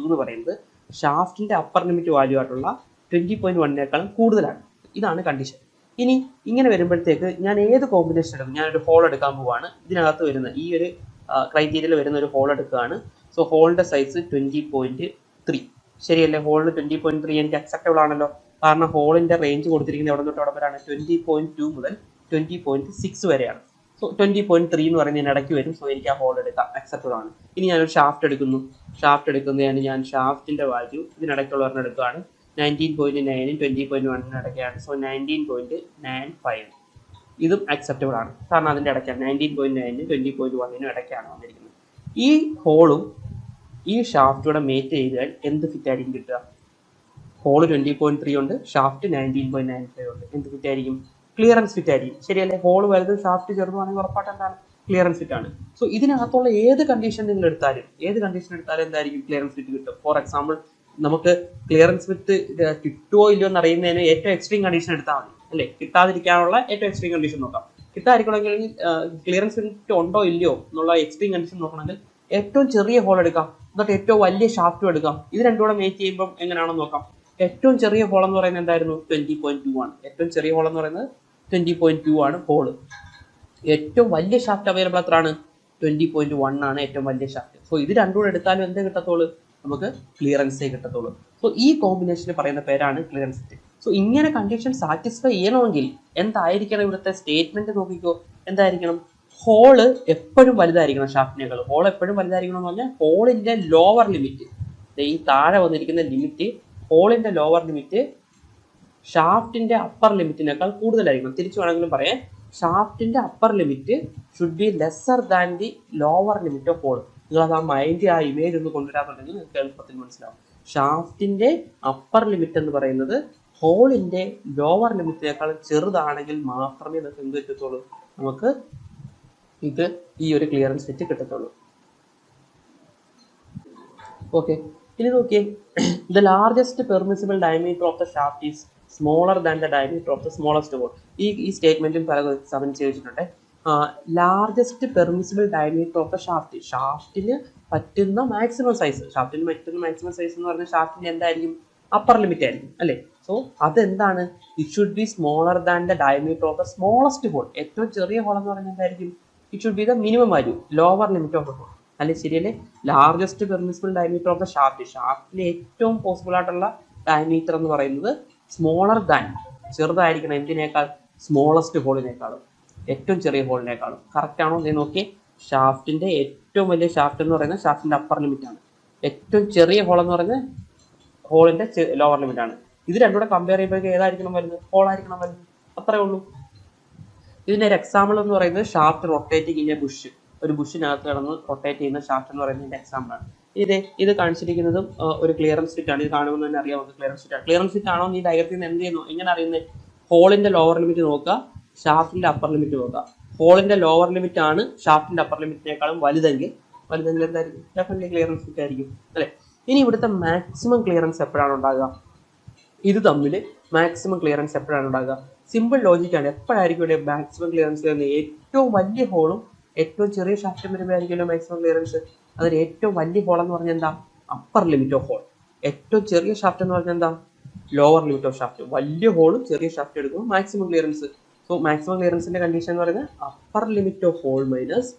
എന്ന് പറയുന്നത് ഷാഫ്റ്റിന്റെ അപ്പർ ലിമിറ്റ് വാല്യൂ ആയിട്ടുള്ള 20.1നേക്കാളും കൂടുതലാണ്. ഇതാണ് കണ്ടീഷൻ. ഇനി ഇങ്ങനെ വരുമ്പോഴത്തേക്ക് ഞാൻ ഏത് കോമ്പിനേഷൻ എടുക്കും? ഞാനൊരു ഹോൾ എടുക്കാൻ പോവാണ്. ഇതിനകത്ത് വരുന്ന ഈ ഒരു ക്രൈറ്റീരിയയിൽ വരുന്ന ഒരു ഹോൾ എടുക്കുകയാണ്. സോ ഹോളിന്റെ സൈസ് 20.3. ശരിയല്ലേ? ഹോളിന് 20.3 എനിക്ക് അക്സെപ്റ്റബിൾ ആണല്ലോ. കാരണം ഹോളിന്റെ റേഞ്ച് കൊടുത്തിരിക്കുന്നത് എവിടെ തൊട്ട് എവിടെ വരെയാണ്? 20.2 മുതൽ 20.6 വരെയാണ്. സോ 20.3 എന്ന് പറയുന്നതിന് ഇടയ്ക്ക് വരും. സോ എനിക്ക് ആ ഹോൾ എടുക്കാം, അക്സെപ്റ്റബിൾ ആണ്. ഇനി ഞാനൊരു ഷാഫ്റ്റ് എടുക്കുന്നു. ഞാൻ ഷാഫ്റ്റിന്റെ വാല്യൂ ഇതിനിടയ്ക്കുള്ള ഒരെണ്ണം എടുക്കുകയാണ്. 19.9 20.1 ഇടയ്ക്കാണ്. സോ 19.95. ഇതും അക്സെപ്റ്റബിൾ ആണ്, കാരണം അതിന്റെ ഇടയ്ക്കാണ്. 19.9 20.1 ഇടയ്ക്കാണ് വന്നിരിക്കുന്നത്. ഈ ഹോളും ഈ ഷാഫ്റ്റൂടെ മേറ്റ് ചെയ്താൽ എന്ത് ഫിറ്റ് ആയിരിക്കും കിട്ടുക? ഹോള് 20.3 ഉണ്ട്, ഷാഫ്റ്റ് 19.95 ഉണ്ട്. എന്ത് ഫിറ്റ് ആയിരിക്കും? ക്ലിയറൻസ് ഫിറ്റ് ആയിരിക്കും. ശരിയല്ലേ? ഹോള് വലുത് ഷാഫ്റ്റ് ചെറുതാണെങ്കിൽ ഉറപ്പായിട്ട് എന്താണ്? ക്ലിയറൻസ് ഫിറ്റ് ആണ്. സോ ഇതിനകത്തുള്ള ഏത് കണ്ടീഷൻ നിങ്ങൾ എടുത്താലും എന്തായിരിക്കും? ക്ലിയറൻസ് ഫിറ്റ് കിട്ടും. ഫോർ എക്സാമ്പിൾ, നമുക്ക് ക്ലിയറൻസ് ഫിറ്റ് കിട്ടുമോ ഇല്ലയോ എന്ന് അറിയുന്നതിന് ഏറ്റവും എക്സ്ട്രീം കണ്ടീഷൻ എടുത്താൽ മതി, അല്ലേ? കിട്ടാതിരിക്കാനുള്ള ഏറ്റവും എക്സ്ട്രീം കണ്ടീഷൻ നോക്കാം. കിട്ടാതിരിക്കണമെങ്കിൽ ക്ലിയറൻസ് ഫിറ്റ് ഉണ്ടോ ഇല്ലയോ എന്നുള്ള എക്സ്ട്രീം കണ്ടീഷൻ നോക്കണമെങ്കിൽ ഏറ്റവും ചെറിയ ഹോൾ എടുക്കാം, എന്നിട്ട് ഏറ്റവും വലിയ ഷാഫ്റ്റും എടുക്കാം. ഇത് രണ്ടും കൂടെ മേറ്റ് ചെയ്യുമ്പോൾ എങ്ങനെയാണെന്ന് നോക്കാം. ഏറ്റവും ചെറിയ ഹോൾ എന്ന് പറയുന്നത് എന്തായിരുന്നു? 20.2 ആണ്. ഏറ്റവും ചെറിയ ഹോൾ എന്ന് പറയുന്നത് 20.2 ആണ് ഹോള്. ഏറ്റവും വലിയ ഷാഫ്റ്റ് അവൈലബിൾ എത്രയാണ്? 20.1 ആണ് ഏറ്റവും വലിയ ഷാഫ്റ്റ്. സോ ഇത് രണ്ടും കൂടെ എടുത്താലും എന്തേ കിട്ടത്തുള്ളൂ? നമുക്ക് ക്ലിയറൻസേ കിട്ടത്തുള്ളൂ. സോ ഈ കോമ്പിനേഷന് പറയുന്ന പേരാണ് ക്ലിയറൻസ് ഫിറ്റ്. സോ ഇങ്ങനെ കണ്ടീഷൻ സാറ്റിസ്ഫൈ ചെയ്യണമെങ്കിൽ എന്തായിരിക്കണം ഇവിടുത്തെ സ്റ്റേറ്റ്മെന്റ്? നോക്കിക്കോ, എന്തായിരിക്കണം? ഹോള് എപ്പോഴും വലുതായിരിക്കണം ഷാഫ്റ്റിനേക്കാൾ. ഹോൾ എപ്പോഴും വലുതായിരിക്കണം എന്ന് പറഞ്ഞാൽ ഹോളിന്റെ ലോവർ ലിമിറ്റ്, ഈ താഴെ വന്നിരിക്കുന്ന ലിമിറ്റ്, ഹോളിന്റെ ലോവർ ലിമിറ്റ് ഷാഫ്റ്റിന്റെ അപ്പർ ലിമിറ്റിനേക്കാൾ കൂടുതലായിരിക്കണം. തിരിച്ചു വേണമെങ്കിലും പറയാം, ഷാഫ്റ്റിന്റെ upper limit should be lesser than the lower limit of hole. നിങ്ങൾ ആ മൈൻഡ്, ആ ഇമേജ് ഒന്ന് കൊണ്ടുവരാന്നുണ്ടെങ്കിൽ നിങ്ങൾക്ക് എളുപ്പത്തിൽ മനസ്സിലാവും. ഷാഫ്റ്റിന്റെ അപ്പർ ലിമിറ്റ് എന്ന് പറയുന്നത് ഹോളിന്റെ ലോവർ ലിമിറ്റിനേക്കാൾ ചെറുതാണെങ്കിൽ മാത്രമേ നമുക്ക് എന്ത് കിട്ടത്തുള്ളൂ? നമുക്ക് ഇത് ഈ ഒരു ക്ലിയറൻസ് ഫിറ്റ് കിട്ടത്തുള്ളൂ. ഓക്കെ, ഇനി നോക്കിയേ, the largest permissible diameter of the shaft is smaller than the diameter of the smallest hole. ഈ സ്റ്റേറ്റ്മെന്റും പല സമയം ചോദിച്ചിട്ടുണ്ട്. Largest permissible diameter of the shaft, ഷാഫ്റ്റിന് പറ്റുന്ന മാക്സിമം സൈസ് എന്ന് പറഞ്ഞാൽ ഷാഫ്റ്റിന് എന്തായിരിക്കും? അപ്പർ ലിമിറ്റ് ആയിരിക്കും, അല്ലേ? സോ അതെന്താണ്? It should be smaller than the diameter of the smallest hole. ഏറ്റവും ചെറിയ ഹോൾ എന്ന് പറഞ്ഞാൽ എന്തായിരിക്കും? It should be the minimum value, lower limit of the hole. അല്ലെ ശരിയല്ലേ? Largest permissible diameter of the shaft, ഷാഫ്റ്റിലെ ഏറ്റവും പോസിബിൾ ആയിട്ടുള്ള ഡയമീറ്റർ എന്ന് പറയുന്നത് സ്മോളർ ദാൻ, ചെറുതായിരിക്കണം എന്തിനേക്കാൾ? സ്മോളസ്റ്റ് ഹോളിനേക്കാളും, ഏറ്റവും ചെറിയ ഹോളിനേക്കാളും. കറക്റ്റ് ആണോ? എന്ന് നോക്കി, ഷാഫ്റ്റിന്റെ ഏറ്റവും വലിയ ഷാഫ്റ്റ് എന്ന് പറയുന്നത് ഷാഫ്റ്റിന്റെ അപ്പർ ലിമിറ്റ് ആണ്, ഏറ്റവും ചെറിയ ഹോൾ എന്ന് പറയുന്നത് ഹോളിന്റെ ലോവർ ലിമിറ്റ് ആണ്. ഇത് രണ്ടും കൂടെ കമ്പയർ ചെയ്യുമ്പോഴേക്കും ഏതായിരിക്കണം വരുന്നത്? ഹോൾ ആയിരിക്കണം വരുന്നത്. അത്രേ ഉള്ളൂ. ഇതിന്റെ ഒരു എക്സാമ്പിൾ എന്ന് പറയുന്നത് shaft rotating in A Bush, ഒരു ബുഷിനകത്ത് കിടന്ന് റൊട്ടേറ്റ് ചെയ്യുന്ന ഷാഫ്റ്റ് എന്ന് പറയുന്നതിന്റെ എക്സാമ്പിൾ ആണ്. ഇത് കാണിച്ചിരിക്കുന്നതും ഒരു ക്ലിയറൻസ് ഫിറ്റ് ആണ്. ഇത് കാണുമ്പോൾ തന്നെ അറിയാം ക്ലിയറൻസ് ഫിറ്റ് ആണ്. ക്ലിയറൻസ് ഫിറ്റ് ആണോ? ഈ ഡയഗ്രത്തിൽ നിന്ന് എന്ത് ചെയ്യുന്നു? എങ്ങനെ അറിയുന്നത്? ഹോളിന്റെ ലോവർ ലിമിറ്റ് നോക്കുക, ഷാഫ്റ്റിന്റെ അപ്പർ ലിമിറ്റ് നോക്കുക. ഹോളിന്റെ ലോവർ ലിമിറ്റ് ആണ് ഷാഫ്റ്റിന്റെ അപ്പർ ലിമിറ്റിനേക്കാളും വലുതെങ്കിൽ എന്തായിരിക്കും? ഡെഫിനറ്റ്ലി ക്ലിയറൻസ് ഫിറ്റ് ആയിരിക്കും അല്ലെ? ഇനി ഇവിടുത്തെ മാക്സിമം ക്ലിയറൻസ് എപ്പോഴാണ് ഉണ്ടാകുക? ഇത് തമ്മിൽ മാക്സിമം ക്ലിയറൻസ് എപ്പോഴാണ് ഉണ്ടാകുക? സിമ്പിൾ ലോജിക്കാണ്. എപ്പോഴായിരിക്കും ഇവിടെ മാക്സിമം ക്ലിയറൻസ് വരുന്നത്? ഏറ്റവും വലിയ ഹോളും ഏറ്റവും ചെറിയ ഷാഫ്റ്റും വരുമ്പോഴായിരിക്കുമല്ലോ മാക്സിമം ക്ലിയറൻസ്. അതിൽ ഏറ്റവും വലിയ ഹോൾ എന്ന് പറഞ്ഞാൽ എന്താ? Upper limit of hole. ഏറ്റവും ചെറിയ ഷാഫ്റ്റ് എന്ന് പറഞ്ഞാൽ എന്താ? Lower limit of shaft. വലിയ ഹോളും ചെറിയ ഷാഫ്റ്റ് എടുക്കുമ്പോൾ മാക്സിമം ക്ലിയറൻസ്. സോ മാക്സിമം ക്ലിയറൻസിന്റെ കണ്ടീഷൻ എന്ന് പറയുന്നത് upper limit of hole minus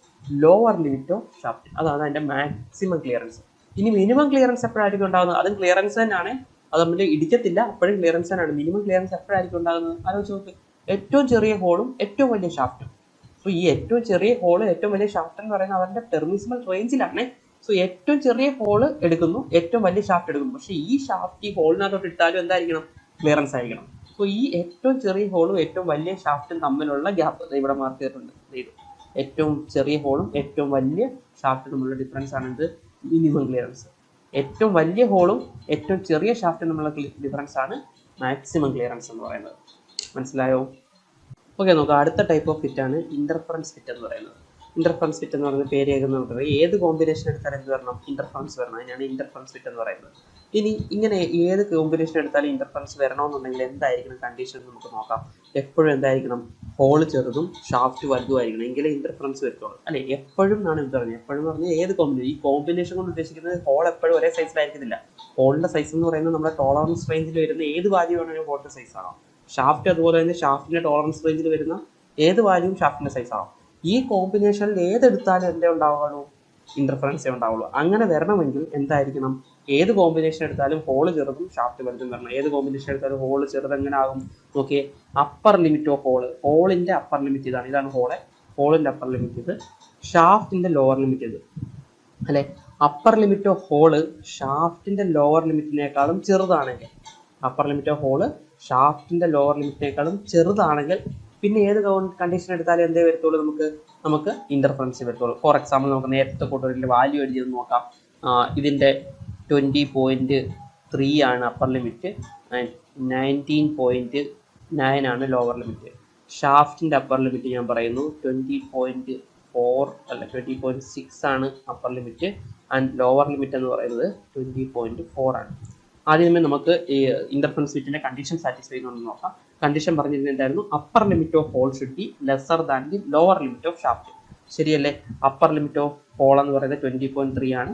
lower limit of shaft. അതാണ് അതിന്റെ മാക്സിമം ക്ലിയറൻസ്. ഇനി മിനിമം ക്ലിയറൻസ് എപ്പോഴായിരിക്കും ഉണ്ടാകുന്നത്? അതും ക്ലിയറൻസ് തന്നെയാണ്, അത് തമ്മിൽ ഇടിക്കത്തില്ല, അപ്പോഴും ക്ലിയറൻസ് തന്നെയാണ്. മിനിമം ക്ലിയറൻസ് എപ്പോഴായിരിക്കും ഉണ്ടാകുന്നത്? ആലോചിച്ച് നോക്ക്. ഏറ്റവും ചെറിയ ഹോളും ഏറ്റവും വലിയ ഷാഫ്റ്റും. സോ ഈ ഏറ്റവും ചെറിയ ഹോള് ഏറ്റവും വലിയ ഷാഫ്റ്റ് എന്ന് പറയുന്നത് അവരുടെ പെർമിസിബിൾ റേഞ്ചിലാണ്. സോ ഏറ്റവും ചെറിയ ഹോള് എടുക്കുന്നു, ഏറ്റവും വലിയ ഷാഫ്റ്റ് എടുക്കുന്നു. പക്ഷെ ഈ ഷാഫ്റ്റ് ഈ ഹോളിനകത്തോട്ട് ഇട്ടാലും എന്തായിരിക്കണം? ക്ലിയറൻസ് ആയിരിക്കണം. സോ ഈ ഏറ്റവും ചെറിയ ഹോളും ഏറ്റവും വലിയ ഷാഫ്റ്റും തമ്മിലുള്ള ഗ്യാപ്പ് ഇവിടെ മാർക്ക് ചെയ്തിട്ടുണ്ട്. ഏറ്റവും ചെറിയ ഹോളും ഏറ്റവും വലിയ ഷാഫ്റ്റും തമ്മിലുള്ള ഡിഫറൻസ് ആണ് ഇത് മിനിമം ക്ലിയറൻസ്. ഏറ്റവും വലിയ ഹോളും ഏറ്റവും ചെറിയ ഷാഫ്റ്റും തമ്മിലുള്ള ഡിഫറൻസ് ആണ് മാക്സിമം ക്ലിയറൻസ് എന്ന് പറയുന്നത്. മനസ്സിലായോ? ഓക്കെ, നോക്കാം. അടുത്ത ടൈപ്പ് ഓഫ് ഫിറ്റ് ആണ് ഇന്റർഫറൻസ് ഫിറ്റ് എന്ന് പറയുന്നത്. ഇന്റർഫറൻസ് ഫിറ്റ് എന്ന് പറയുന്നത് പേര് കേൾക്കുന്നത് ഏത് കോമ്പിനേഷൻ എടുത്താലും എന്ത് വരണം? ഇന്റർഫറൻസ് വരണം. അതിനാണ് ഇന്റർഫറൻസ് ഫിറ്റ് എന്ന് പറയുന്നത്. ഇനി ഇങ്ങനെ ഏത് കോമ്പിനേഷൻ എടുത്താലും ഇന്റർഫറൻസ് വരണമെന്നുണ്ടെങ്കിൽ എന്തായിരിക്കണം കണ്ടീഷൻ നമുക്ക് നോക്കാം. എപ്പോഴും എന്തായിരിക്കണം? ഹോള് ചെറുതും ഷാഫ്റ്റ് വലുതുമായിരിക്കണം, എങ്കിലേ ഇന്റർഫറൻസ് വരുത്തുള്ളൂ അല്ലെ? എപ്പോഴും എന്നാണ് എന്ത് പറഞ്ഞത്? എപ്പോഴും എന്ന് പറഞ്ഞാൽ ഏത് കോമ്പിനേഷൻ, ഈ കോമ്പിനേഷൻ കൊണ്ട് ഉദ്ദേശിക്കുന്നത് ഹോൾ എപ്പോഴും ഒരേ സൈസിലായിരിക്കുന്നില്ല. ഹോളിന്റെ സൈസ് എന്ന് പറയുന്നത് നമ്മുടെ ടോളറൻസ് റേഞ്ചിൽ വരുന്ന ഏത് വാല്യൂ ആണെങ്കിലും ഹോളിന്റെ സൈസ് ആണോ? ഷാഫ്റ്റ് അതുപോലെ തന്നെ ഷാഫ്റ്റിന്റെ ടോളറൻസ് റേഞ്ചിൽ വരുന്ന ഏത് വാല്യൂവും ഷാഫ്റ്റിന്റെ സൈസ് ആണോ? ഈ കോമ്പിനേഷനിൽ ഏതെടുത്താലും എന്തേ ഉണ്ടാവുള്ളൂ? ഇന്റർഫറൻസേ ഉണ്ടാവുള്ളൂ. അങ്ങനെ വരണമെങ്കിൽ എന്തായിരിക്കണം? ഏത് കോമ്പിനേഷൻ എടുത്താലും ഹോള് ചെറുതും ഷാഫ്റ്റ് വലുതും വരണം. ഏത് കോമ്പിനേഷൻ എടുത്താലും ഹോള് ചെറുത് എങ്ങനെ ആകും? നോക്കിയേ, അപ്പർ ലിമിറ്റ് ഓഫ് ഹോള്, ഹോളിന്റെ അപ്പർ ലിമിറ്റ് ഇതാണ് ഹോള്, ഹോളിന്റെ അപ്പർ ലിമിറ്റ് ഇത്, ഷാഫ്റ്റിന്റെ ലോവർ ലിമിറ്റ് ഇത് അല്ലെ? അപ്പർ ലിമിറ്റ് ഓഫ് ഹോള് ഷാഫ്റ്റിന്റെ ലോവർ ലിമിറ്റിനേക്കാളും ചെറുതാണെങ്കിൽ, അപ്പർ ലിമിറ്റ് ഓഫ് ഹോള് ഷാഫ്റ്റിന്റെ ലോവർ ലിമിറ്റിനേക്കാളും ചെറുതാണെങ്കിൽ പിന്നെ ഏത് കണ്ടീഷൻ എടുത്താലും എന്തേ വരത്തുള്ളൂ? നമുക്ക് ഇന്റർഫറൻസ് വരത്തുള്ളൂ. ഫോർ എക്സാമ്പിൾ നമുക്ക് നേരത്തെ കൂട്ടുകാരിന്റെ വാല്യൂ എഴുതിയത് നോക്കാം. ഇതിന്റെ 20.3 ആണ് അപ്പർ ലിമിറ്റ്, 19.9 ആണ് ലോവർ ലിമിറ്റ്. ഷാഫ്റ്റിന്റെ അപ്പർ ലിമിറ്റ് ഞാൻ പറയുന്നു 20.4 അല്ല 20.6 ആണ് upper limit, and lower limit എന്ന് പറയുന്നത് 20.4 ആണ്. ആദ്യമേ നമുക്ക് ഈ ഇന്റർഫറൻസ് ഫിറ്റിന്റെ കണ്ടീഷൻ സാറ്റിസ്ഫൈ ചെയ്യുന്നുണ്ടെന്ന് നോക്കാം. കണ്ടീഷൻ പറഞ്ഞിരുന്നത് എന്തായിരുന്നു? Upper limit of hole should be lesser than the lower limit of shaft. ശരിയല്ലേ? അപ്പർ ലിമിറ്റ് ഓഫ് ഹോൾ എന്ന് പറയുന്നത് 20.3 ആണ്,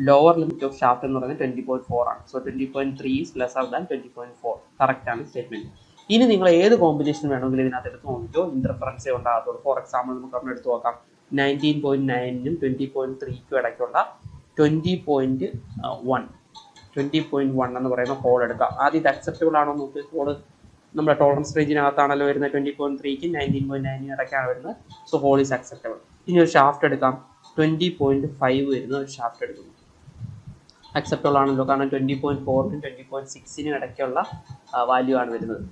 ലോവർ ലിമിറ്റ് ഓഫ് ഷാഫ്റ്റ് എന്ന് പറയുന്നത് 20.4 ആണ്. So 20.3 is lesser than 20.4. Correct ആണ് സ്റ്റേറ്റ്മെന്റ്. ഇനി നിങ്ങൾ ഏത് കോമ്പിനേഷൻ വേണമെങ്കിലും ഇതിനകത്ത് എടുത്ത് നോക്കിയോ, ഇന്റർഫറൻസേ ഉണ്ടാകത്തുള്ളൂ. ഫോർ എക്സാമ്പിൾ നമുക്ക് അവിടെ എടുത്ത് നോക്കാം. 19.9നും 20.3ക്കും ഇടയ്ക്കുള്ള 20.1 എന്ന് പറയുന്ന ഹോൾ എടുക്കാം. ആദ്യം ഇത് അക്സെപ്റ്റബിൾ ആണോ നോക്ക്. ഹോള് നമ്മുടെ ടോളറൻസ് റേഞ്ചിനകത്താണല്ലോ വരുന്നത്, 20.3ക്കും 19.9നും ഇടയ്ക്കാണ് വരുന്നത്. So hole is acceptable. ഇനി ഒരു ഷാഫ്റ്റ് എടുക്കാം, 20.5 വരുന്ന ഒരു ഷാഫ്റ്റ് എടുക്കുന്നു. അക്സെപ്റ്റബിൾ ആണല്ലോ, കാരണം 20.4നും 20.6നും ഇടയ്ക്കുള്ള വാല്യൂ ആണ് വരുന്നത്.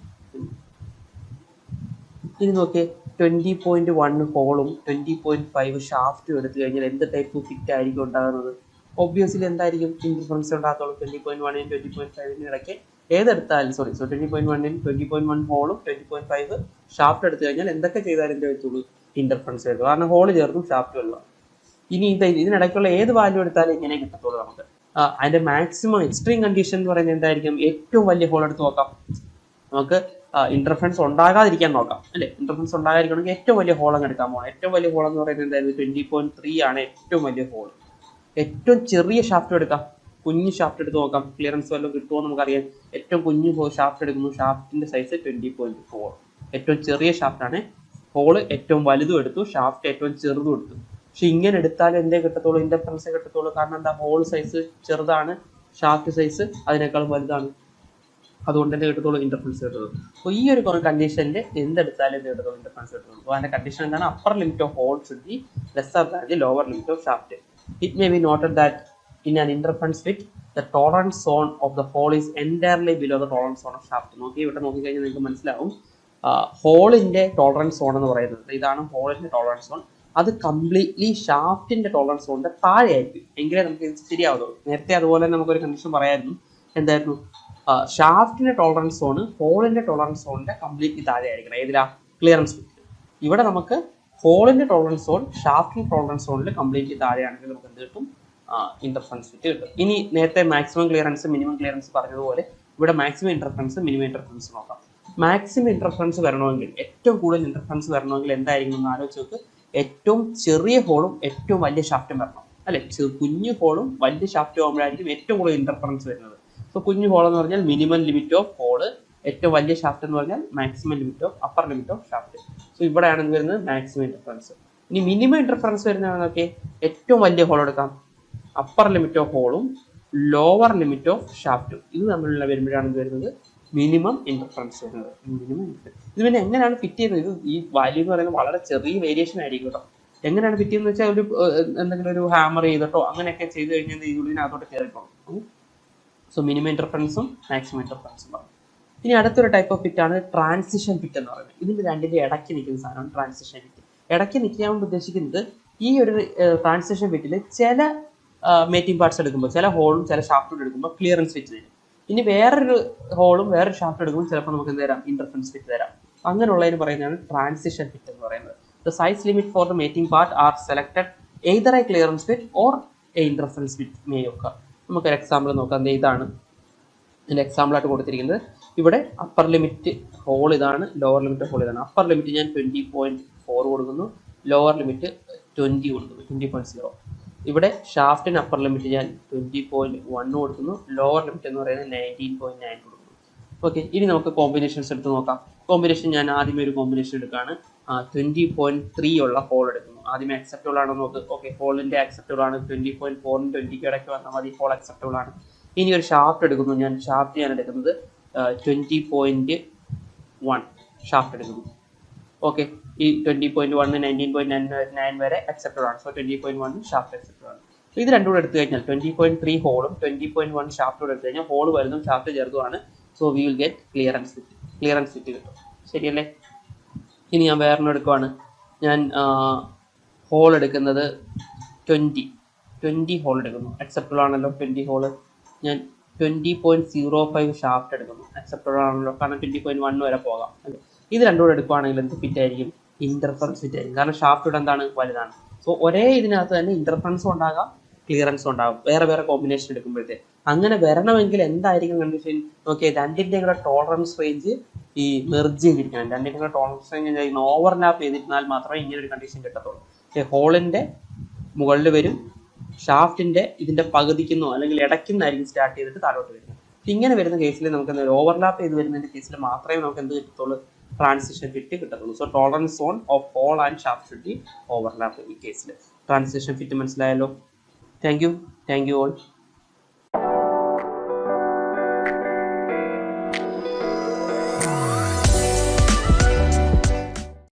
ഇനി നോക്കിയേ, 20.1 ഹോളും 20.5 ഷാഫ്റ്റും എടുത്തു കഴിഞ്ഞാൽ എന്ത് ടൈപ്പ് ഫിറ്റ് ആയിരിക്കും ഉണ്ടാകുന്നത്? ഒബ്വിയസ്ലി എന്തായിരിക്കും? ഇന്റർഫറൻസ് ഉണ്ടാകത്തുള്ളൂ. 20.1നും 20.5നും ഇടയ്ക്ക് ഏതെടുത്താലും സോ 20.1നും 20.1 ഹോളും 20.5 ഷാഫ്റ്റ് എടുത്തു കഴിഞ്ഞാൽ എന്തൊക്കെ ചെയ്താലും എന്ത് വരത്തുള്ളൂ? ഇന്റർഫറൻസ് വരും, കാരണം ഹോള് ചേർത്തും ഷാഫ്റ്റ് വെള്ളം. ഇനി ഇതിനിടയ്ക്കുള്ള ഏത് വാല്യൂ എടുത്താലും ഇങ്ങനെ കിട്ടത്തുള്ളൂ നമുക്ക്. അതിന്റെ മാക്സിമം എക്സ്ട്രീം കണ്ടീഷൻ എന്ന് പറയുന്നത് എന്തായിരിക്കും? ഏറ്റവും വലിയ ഹോൾ എടുത്ത് നോക്കാം. നമുക്ക് ഇന്റർഫറൻസ് ഉണ്ടാകാതിരിക്കാൻ നോക്കാം അല്ലെ? ഇന്റർഫറൻസ് ഉണ്ടാകാതിരിക്കണമെങ്കിൽ ഏറ്റവും വലിയ ഹോൾ അങ്ങ് എടുക്കാൻ പോകണം. ഏറ്റവും വലിയ ഹോൾ എന്ന് പറയുന്നത് എന്തായിരുന്നു? 20.3 ആണ് ഏറ്റവും വലിയ ഹോൾ. ഏറ്റവും ചെറിയ ഷാഫ്റ്റ് എടുക്കാം, കുഞ്ഞു ഷാഫ്റ്റ് എടുത്ത് നോക്കാം, ക്ലിയറൻസ് വല്ലതും കിട്ടുമോ നമുക്കറിയാം. ഏറ്റവും കുഞ്ഞു ഷാഫ്റ്റ് എടുക്കുന്നു, ഷാഫ്റ്റിന്റെ സൈസ് 20.4. ഏറ്റവും ചെറിയ ഷാഫ്റ്റ് ആണ്. ഹോള് ഏറ്റവും വലുതും എടുത്തു, ഷാഫ്റ്റ് ഏറ്റവും ചെറുതും എടുത്തു. പക്ഷെ ഇങ്ങനെ എടുത്താലും എന്തേ കിട്ടത്തുള്ളൂ, ഇന്റർഫറൻസേ കിട്ടത്തുള്ളൂ. കാരണം എന്താ, ഹോൾ സൈസ് ചെറുതാണ്, ഷാഫ്റ്റ് സൈസ് അതിനേക്കാളും വലുതാണ്, അതുകൊണ്ട് തന്നെ കിട്ടത്തുള്ളൂ, ഇന്റർഫറൻസ് കിട്ടുള്ളൂ. അപ്പോൾ ഈ ഒരു കണ്ടീഷനിൽ എന്തെടുത്താലും എന്ത് കിട്ടത്തുള്ളൂ, ഇന്റർഫറൻസ് കിട്ടുള്ളൂ. അപ്പോൾ അതിന്റെ കണ്ടീഷൻ എന്താണ്, upper limit of hole should be lesser than the lower limit of shaft. It may be noted that in an interference fit the tolerance zone of the hole is entirely below the tolerance zone of shaft. നോക്കി ഇവിടെ നോക്കിക്കഴിഞ്ഞാൽ നിങ്ങൾക്ക് മനസ്സിലാവും, ഹോളിന്റെ ടോളറൻസ് സോൺ എന്ന് പറയുന്നത് ഇതാണ്, ഹോളിന്റെ ടോളറൻസ് സോൺ. അത് കംപ്ലീറ്റ്ലി ഷാഫ്റ്റിന്റെ ടോളറൻസ് സോണിന്റെ താഴെ ആയിരിക്കും, എങ്കിലേ നമുക്ക് ഇത് ശരിയാവുള്ളൂ. നേരത്തെ അതുപോലെ തന്നെ നമുക്കൊരു കണ്ടീഷൻ പറയായിരുന്നു, എന്തായിരുന്നു, ഷാഫ്റ്റിന്റെ ടോളറൻസ് സോൺ ഹോളിന്റെ ടോളറൻസ് സോണിന്റെ കംപ്ലീറ്റ്ലി താഴെ ആയിരിക്കണം. ഏതിലാ, ക്ലിയറൻസ് ഫിറ്റ്. ഇവിടെ നമുക്ക് ഹോളിന്റെ ടോളറൻസ് സോൺ ഷാഫ്റ്റിന്റെ ടോളറൻസ് സോണിൽ കംപ്ലീറ്റ്ലി താഴെയാണെങ്കിൽ നമുക്ക് എന്ത് കിട്ടും, ഇന്റർഫറൻസ് ഫിറ്റ് കിട്ടും. ഇനി നേരത്തെ മാക്സിമം ക്ലിയറൻസ് മിനിമം ക്ലിയറൻസ് പറഞ്ഞതുപോലെ ഇവിടെ മാക്സിമം ഇന്റർഫറൻസ് മിനിമം ഇന്റർഫറൻസ് നോക്കാം. മാക്സിമം ഇന്റർഫറൻസ് വരണമെങ്കിൽ, ഏറ്റവും കൂടുതൽ ഇന്റർഫറൻസ് വരണമെങ്കിൽ എന്തായിരിക്കും എന്ന് ആലോചിച്ച് നോക്ക്. ഏറ്റവും ചെറിയ ഹോളും ഏറ്റവും വലിയ ഷാഫ്റ്റും വരണം, അല്ലെ? കുഞ്ഞു ഹോളും വലിയ ഷാഫ്റ്റും ആകുമ്പോഴായിരിക്കും ഏറ്റവും കൂടുതൽ ഇന്റർഫറൻസ് വരുന്നത്. സോ കുഞ്ഞു ഹോൾ എന്ന് പറഞ്ഞാൽ മിനിമം ലിമിറ്റ് ഓഫ് ഹോള്, ഏറ്റവും വലിയ ഷാഫ്റ്റ് എന്ന് പറഞ്ഞാൽ maximum limit of upper limit of shaft. So ഇവിടെയാണ് വരുന്നത് മാക്സിമം ഇന്റർഫറൻസ്. ഇനി മിനിമം ഇന്റർഫറൻസ് വരുന്നതാണൊക്കെ, ഏറ്റവും വലിയ ഹോൾ എടുക്കാം, അപ്പർ ലിമിറ്റ് ഓഫ് ഹോളും ലോവർ ലിമിറ്റ് ഓഫ് ഷാഫ്റ്റും ഇത് തമ്മിലുള്ള വരുമ്പോഴാണ് വരുന്നത് മിനിമം ഇന്റർഫറൻസ് വരുന്നത്. ഇത് പിന്നെ എങ്ങനെയാണ് ഫിറ്റ് ചെയ്യുന്നത്, ഇത് ഈ വാല്യൂ എന്ന് പറയുന്നത് വളരെ ചെറിയ വേരിയേഷൻ ആയിരിക്കും കേട്ടോ. എങ്ങനെയാണ് ഫിറ്റ് ചെയ്യുന്നത് വെച്ചാൽ ഒരു എന്തെങ്കിലും ഒരു ഹാമർ ചെയ്തിട്ടോ അങ്ങനെയൊക്കെ ചെയ്ത് കഴിഞ്ഞാൽ ഈ ഉള്ളിനകത്തോട്ട് കയറിപ്പോകും. സോ മിനിമം ഇന്റർഫറൻസും മാക്സിമം ഇന്റർഫറൻസും പറയും. ഇനി അടുത്തൊരു ടൈപ്പ് ഓഫ് ഫിറ്റ് ആണ് ട്രാൻസിഷൻ ഫിറ്റ് എന്ന് പറയുന്നത്. ഇതിന്റെ രണ്ടിന്റെ ഇടയ്ക്ക് നിൽക്കുന്ന സാധനമാണ് ട്രാൻസിഷൻ ഫിറ്റ്. ഇടയ്ക്ക് നിൽക്കാൻ ഉദ്ദേശിക്കുന്നത്, ഈ ഒരു ട്രാൻസിഷൻ ഫിറ്റിൽ ചില മേറ്റിംഗ് പാർട്സ് എടുക്കുമ്പോൾ, ചില ഹോളും ചില ഷാഫ്റ്റും എടുക്കുമ്പോൾ ക്ലിയറൻസ് ഫിറ്റ് തരും. ഇനി വേറൊരു ഹോളും വേറൊരു ഷാഫ്റ്റ് എടുക്കുമ്പോൾ ചിലപ്പോൾ നമുക്ക് എന്ത് തരാം, ഇന്റർഫറൻസ് ഫിറ്റ് തരാം. അങ്ങനെയുള്ളതിന് പറയുന്നതാണ് ട്രാൻസിഷൻ ഫിറ്റ് എന്ന് പറയുന്നത്. The size limit for the mating part are selected either a clearance fit or a interference fit may ഒക്കെ. നമുക്കൊരു എക്സാമ്പിൾ നോക്കാം. ഇതാണ് ഇതിന്റെ എക്സാമ്പിൾ ആയിട്ട് കൊടുത്തിരിക്കുന്നത്. ഇവിടെ അപ്പർ ലിമിറ്റ് ഹോൾ ഇതാണ്, ലോവർ ലിമിറ്റ് ഹോൾ ഇതാണ്. അപ്പർ ലിമിറ്റ് ഞാൻ 20.4 കൊടുക്കുന്നു, ലോവർ ലിമിറ്റ് 20 കൊടുക്കുന്നു, 20.0. ഇവിടെ ഷാഫ്റ്റിന് അപ്പർ ലിമിറ്റ് ഞാൻ 20.1 കൊടുക്കുന്നു, ലോവർ ലിമിറ്റ് എന്ന് പറയുന്നത് 19.9 കൊടുക്കുന്നു. ഓക്കെ, ഇനി നമുക്ക് കോമ്പിനേഷൻസ് എടുത്ത് നോക്കാം. കോമ്പിനേഷൻ ഞാൻ ആദ്യമേ ഒരു കോമ്പിനേഷൻ എടുക്കുകയാണ്. 20.3 ഉള്ള ഹോൾ എടുക്കുന്നു. ആദ്യമേ അക്സെപ്റ്റബിൾ ആണോ നോക്ക്. ഓക്കെ, ഹോളിന്റെ അക്സെപ്റ്റബിൾ ആണ്. 20.4 20 ഇടയ്ക്ക് വന്നാൽ മതി, ഹോൾ അക്സെപ്റ്റബിൾ ആണ്. ഇനി ഒരു ഷാഫ്റ്റ് എടുക്കുന്നു. ഷാഫ്റ്റ് ഞാൻ എടുക്കുന്നത് 20.1 ഷാഫ്റ്റ് എടുക്കുന്നു. ഓക്കെ, ഈ 20.1 19.9 വരെ അക്സെപ്റ്റബിൾ ആണ്. സോ 20.1 ഷാഫ്റ്റ് അക്സെപ്റ്റബിൾ ആണ്. ഇത് രണ്ടും കൂടെ എടുത്തു കഴിഞ്ഞാൽ 20.3 ഹോളും 20.1 ഷാഫ്റ്റും കൂടെ എടുത്തു കഴിഞ്ഞാൽ ഹോൾ വരുന്നതും ഷാഫ്റ്റ് ചെറുതുമാണ്. So we will get clearance fit കിട്ടും. ശരിയല്ലേ? ഇനി ഞാൻ വേറൊന്നും എടുക്കുവാണ്. ഞാൻ ഹോൾ എടുക്കുന്നത് 20 ഹോൾ എടുക്കുന്നു. അക്സെപ്റ്റബിൾ ആണല്ലോ 20 ഹോള്. ഞാൻ 20.05 ഷാഫ്റ്റ് എടുക്കുന്നു. അക്സെപ്റ്റബിൾ ആണല്ലോ, കാരണം 20.1 വരെ പോകാം. ഇത് രണ്ടും കൂടെ എടുക്കുവാണെങ്കിൽ എന്ത് ഫിറ്റ് ആയിരിക്കും? ഇന്റർഫറൻസ് ഫിറ്റ് ആയിരിക്കും. കാരണം ഷാഫ്റ്റ് ഇവിടെ എന്താണ്, വലുതാണ്. സോ ഒരേ ഇതിനകത്ത് തന്നെ ഇന്റർഫറൻസും ഉണ്ടാകാം, ക്ലിയറൻസും ഉണ്ടാകും, വേറെ വേറെ കോമ്പിനേഷൻ എടുക്കുമ്പോഴത്തെ. അങ്ങനെ വരണമെങ്കിൽ എന്തായിരിക്കും കണ്ടീഷൻ? ഓക്കെ, രണ്ടിന്റെ കൂടെ ടോളറൻസ് റേഞ്ച് ഈ മെർജ് ചെയ്തിരിക്കണം. രണ്ടിന്റെ കൂടെ ടോളറൻസ് റേഞ്ച് ഓവർലാപ്പ് ചെയ്തിരുന്നാൽ മാത്രമേ ഇങ്ങനെ ഒരു കണ്ടീഷൻ കിട്ടത്തുള്ളൂ. ഹോളിന്റെ മുകളിൽ വരും, ഷാഫ്റ്റിന്റെ ഇതിന്റെ പകുതിക്കുന്നോ അല്ലെങ്കിൽ ഇടയ്ക്കുന്നായിരിക്കും സ്റ്റാർട്ട് ചെയ്തിട്ട് താഴോട്ട് വരുന്നത്. ഇങ്ങനെ വരുന്ന കേസിൽ നമുക്ക് എന്താ, ഓവർലാപ്പ് ചെയ്ത് വരുന്നതിന്റെ കേസിൽ മാത്രമേ നമുക്ക് എന്ത് കിട്ടത്തുള്ളൂ, ട്രാൻസിഷൻ ഫിറ്റ് കിട്ടത്തുള്ളൂ. So tolerance zone of hole and shaft should be overlap. ഈ കേസിൽ ട്രാൻസിഷൻ ഫിറ്റ് മനസ്സിലായല്ലോ. Thank you all.